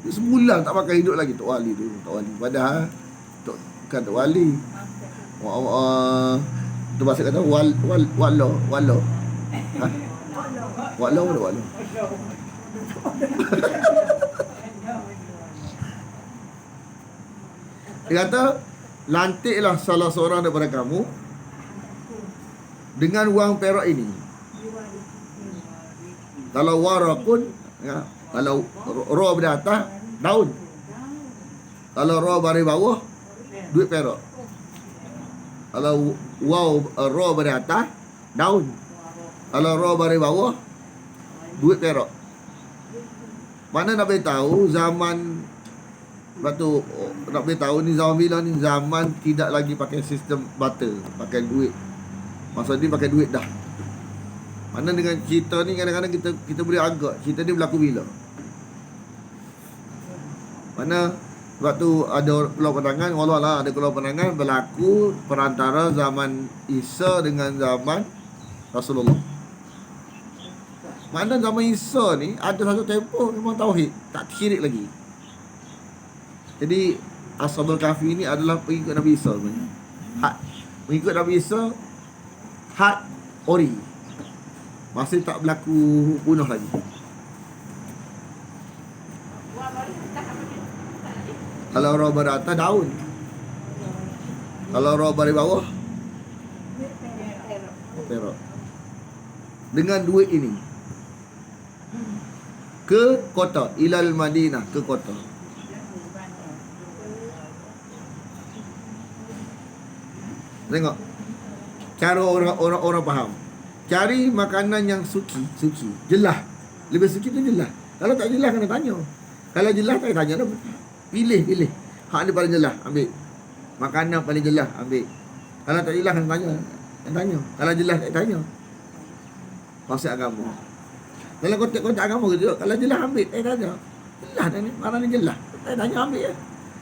Dia sebulan tak makan hidup lagi Tok Wali tu. Tok Wali. Padahal bukan Tok Wali. Tu bahasa kata walo. Ha? Walo. Dia kata, lantiklah salah seorang daripada kamu dengan wang perak ini. Kalau warakun, ya, kalau roh pada atas, daun. Kalau roh baris bawah, duit perak. Kalau roh pada atas, daun. Kalau roh baris bawah, duit perak. Mana nak beritahu zaman, lepas tu nak beritahu ni zaman bila ni, zaman tidak lagi pakai sistem barter, pakai duit. Masa ni pakai duit dah. Mana dengan cerita ni kadang-kadang kita boleh agak cerita ni berlaku bila. Mana waktu ada Pulau Penangan, wallah lah ada Pulau Penangan berlaku perantara zaman Isa dengan zaman Rasulullah. Mana zaman Isa ni ada satu tempoh memang tauhid, tak syirik lagi. Jadi Ashabul Kahfi ni adalah pengikut Nabi Isa sebenarnya. Pengikut Nabi Isa had ori. Masih tak berlaku bunuh lagi. Kalau roh beratas daun. Kalau roh baris bawah perak. Dengan duit ini ke kota, ilal Madinah, ke kota. Tengok cara orang faham. Cari makanan yang suci, jelas. Lebih suci tu jelas. Kalau tak jelas kena tanya. Kalau jelas tak tanya dah. Pilih. Hak ni paling jelas, ambil. Makanan paling jelas, ambil. Kalau tak jelas kena tanya. Kalau jelas tak tanya. Konsep agama. Dalam konteks agama gitu, kalau jelas ambil, tak tanya. Jelas dah ni, mana ni jelas. Tak tanya ambil ya.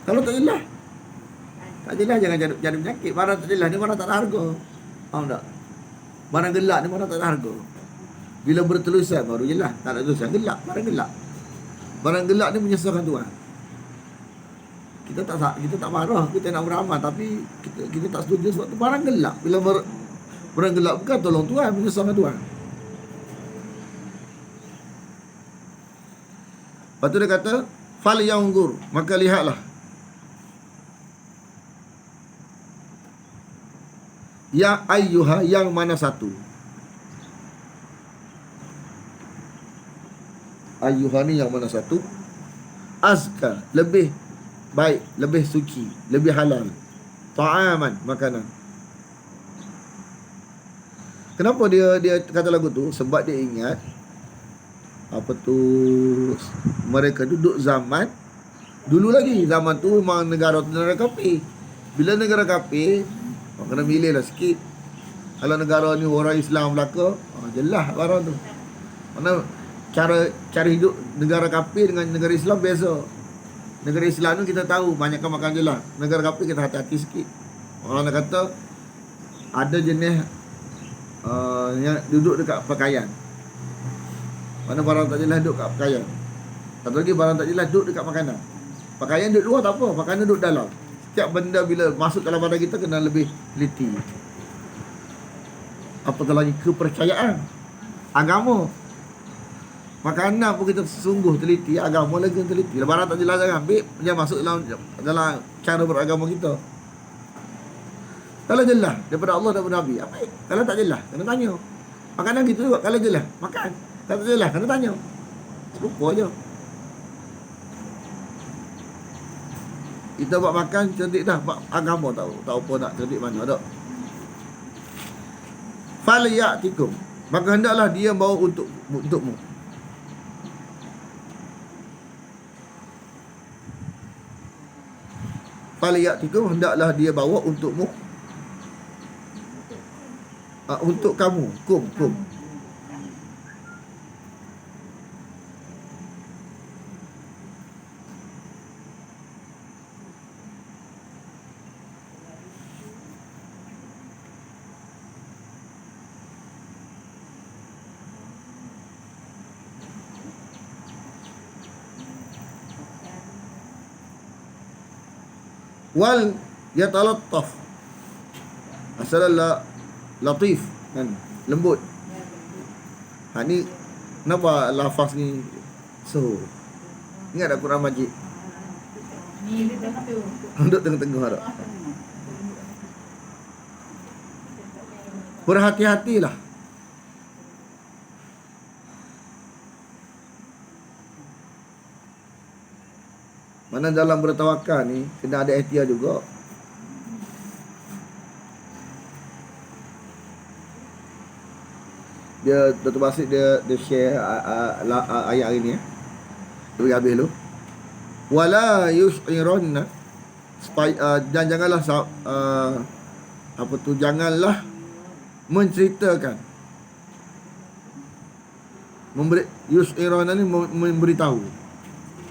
Kalau tak jelas, tak jelas jangan jadi penyakit. Barang tak jelas ni barang tak ada harga. Faham tak? Barang gelap ni barang tak ada harga. Bila bertelusan baru jelas. Tak ada tulisan gelap, barang gelap. Barang gelap ni menyesatkan Tuhan. Kita tak marah, kita nak beramal, tapi kita tak setuju sebab tu barang gelap. Bila barang gelap bukan tolong Tuhan, menyesatkan Tuhan. Lepas tu dia kata, fal yanzur, maka lihatlah. Ya ayyuha, yang mana satu? Ayyuha ni yang mana satu? Azka, lebih baik, lebih suci, lebih halal. Ta'aman, makanan. Kenapa dia kata lagu tu? Sebab dia ingat apa tu, mereka duduk zaman dulu lagi. Zaman tu memang negara kafir. Bila negara kafir, kena milih lah sikit. Kalau negara ni orang Islam belaka, jelas barang tu. Mana cara hidup negara kafir dengan negara Islam biasa. Negara Islam tu kita tahu banyakkan makan jelas. Negara kafir kita hati-hati sikit. Orang nak kata ada jenis yang duduk dekat pakaian. Mana barang tak jelas duduk kat pakaian. Satu lagi barang tak jelas duduk dekat makanan. Pakaian duduk luar tak apa, makanan duduk dalam. Setiap benda bila masuk dalam badan kita kena lebih teliti. Apatah lagi kepercayaan agama. Makanan pun kita sungguh teliti, agama lagi teliti. Bila barang tak jelas jangan ambil, jangan masuk dalam cara beragama kita. Kalau jelas daripada Allah dan Nabi, ambil. Kalau tak jelas, kena tanya. Makanan gitu juga, kalau jelas, makan. Kalau tak jelas, kena tanya. Serupa je. Kita buat makan cerdik dah, buat agama tahu apa nak cerdik mana tak. Fal ya'tikum, maka hendaklah dia bawa untukmu. faliyatikum, hendaklah dia bawa untukmu, untuk kamu, kum. Wal yatalattaf, asal latif kan, lembut. Ni kenapa lafaz ni so? Ingat tak Quran Majid? Ni dia tu. Duduk tengah-tengah tak? Berhati-hatilah. Mana dalam bertawakal ni kena ada ikhtiar juga. Dia Dr. Basit dia share ayat hari ni Dia bagi habis dulu. Wala yus'irunna, supaya janganlah janganlah menceritakan, yus'irunna ni memberitahu,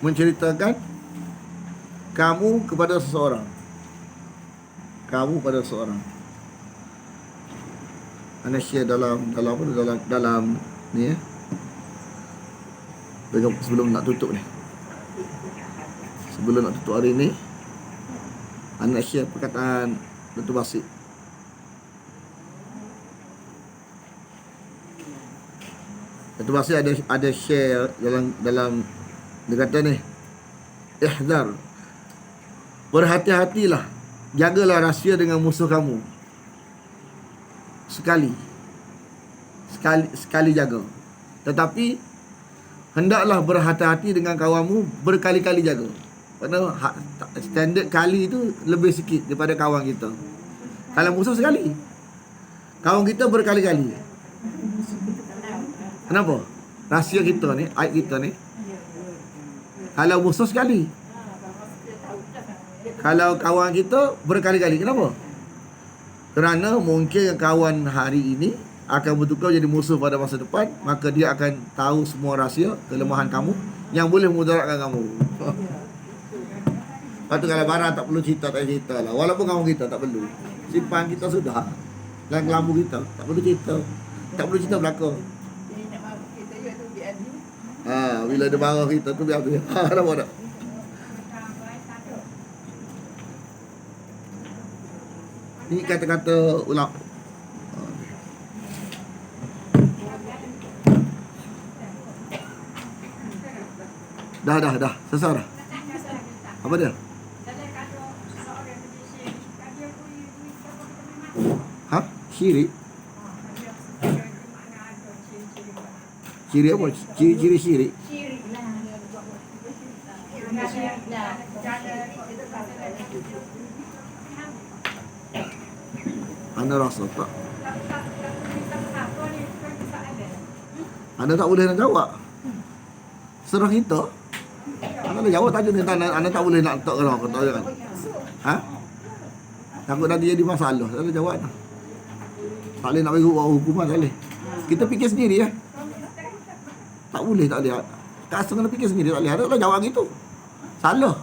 menceritakan kamu kepada seseorang. Ana share dalam ni ya. Sebelum nak tutup ni. Sebelum nak tutup hari ni, ana share perkataan Dr. Basit. Dr. Basit ada share dalam dia kata ni, ihzar, berhati-hatilah, jagalah rahsia dengan musuh kamu. Sekali jaga. Tetapi hendaklah berhati-hati dengan kawanmu berkali-kali jaga. Kerana standard kali tu lebih sikit daripada kawan kita. Kalau musuh sekali, kawan kita berkali-kali. Kenapa? Rahsia kita ni, aib kita ni. Kalau musuh sekali, kalau kawan kita berkali-kali. Kenapa? Kerana mungkin kawan hari ini akan bertukar jadi musuh pada masa depan. Maka dia akan tahu semua rahsia, kelemahan kamu yang boleh mudaratkan kamu. Lepas tu kalau barang tak perlu cerita, tak cerita lah. Walaupun kawan kita tak perlu, simpan kita sudah. Dan kelambu kita tak perlu cerita, tak perlu cerita belakang. Dia nak mabuk kita juga tu biar dia. Bila dia marah kita tu biar habis. Nampak tak? Ini kata-kata ulama. Dah. Selesai dah. Apa dia? Syirik? Ciri apa? Ciri-ciri syirik? Anda rasa tak? Anda tak boleh nak jawab. Serah kita. Anda nak jawab tajuk ni, anda tak boleh nak letak kalau kata kan. Takut nanti jadi masalah. Anda jawab dah. Tak boleh nak bagi hukuman, tak boleh. Kita fikir sendiri ya. Tak boleh, tak boleh. Kasar kena fikir sendiri, tak boleh. Ada lah jawab gitu. Salah.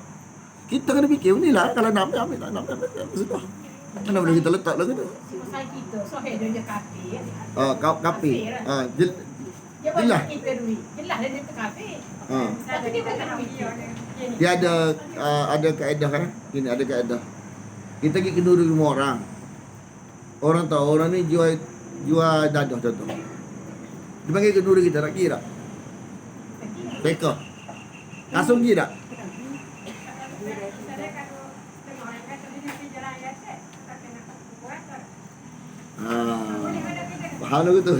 Kita kena fikir ni lah. Kalau nak ambil, tak nak ambil. Sudah. Mana boleh kita letak lah gitu. Susah kita. So, dia kafe. Kafe. Jelas kita duit. Jelas dia kafe. Tapi dia bukan fikir. Dia ada kaedah kan? Ini ada kaedah. Kita pergi kenduri rumah orang. Orang tahu orang ni jual dadah contoh. Dia panggil kenduri kita nak kira. Pekah. Langsung kira. Faham tak tu?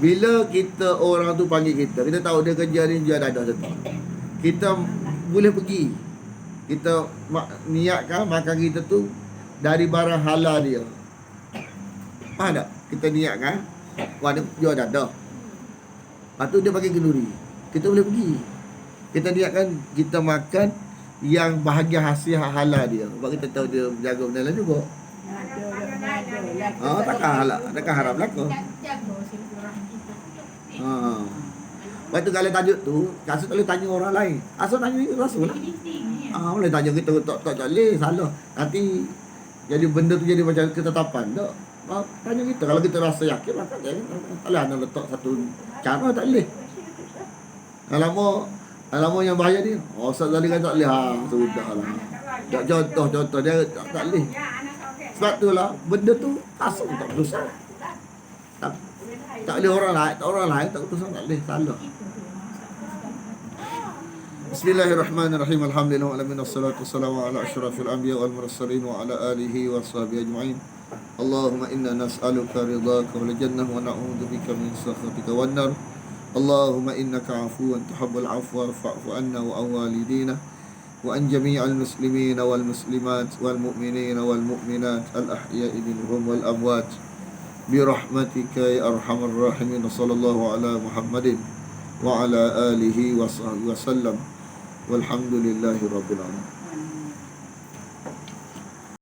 Bila kita orang tu panggil kita tahu dia kerja ni jual dadah contoh. Kita boleh pergi. Kita niatkan makan kita tu dari barang halal dia. Faham tak? Kita niatkan dia jual dadah. Lepas tu dia pakai kenduri. Kita boleh pergi. Kita niatkan kita makan yang bahagia hasil halal dia. Sebab kita tahu dia jaga benda lain juga. Takkan harap laku. Jaga silaturahmi kita. Ha. Lepas tu kalau tajuk tu, kasut tak boleh tanya orang lain. Asal tanya itu Rasul lah. Boleh tanya kita tak boleh, salah. Nanti jadi benda tu jadi macam ketetapan. Tak. Tanya kita. Kalau kita rasa yakin, maka tak boleh anda letak satu cara, tak boleh. Alamak yang bahaya ni. Ustaz tadi kan tak boleh. Sudah lah. Contoh dia tak boleh. Sebab tu lah, benda tu asal tak berdosa. Tak boleh orang lain tak berdosa, tak boleh, salah. Bismillahirrahmanirrahim. Alhamdulillah alamin wassalatu wassalamu ala asyrafil anbiya wal mursalin wa ala alihi wa sahbihi ajma'in. Allahumma inna nas'aluka ridhaka wal jannah wa na'udzubika min sakhatika wan nar. Allahumma innaka 'afuwun tuhibbul 'afwa fa'fu 'anna wa an walidina wa an jami'al muslimina wal muslimat wal mu'minina wal mu'minat al ahya'i minhum wal amwat bi rahmatika ya arhamar rahimin. Sallallahu ala Muhammadin wa ala alihi wa sahbihi wa sallam. Walhamdulillahi rabbil alamin.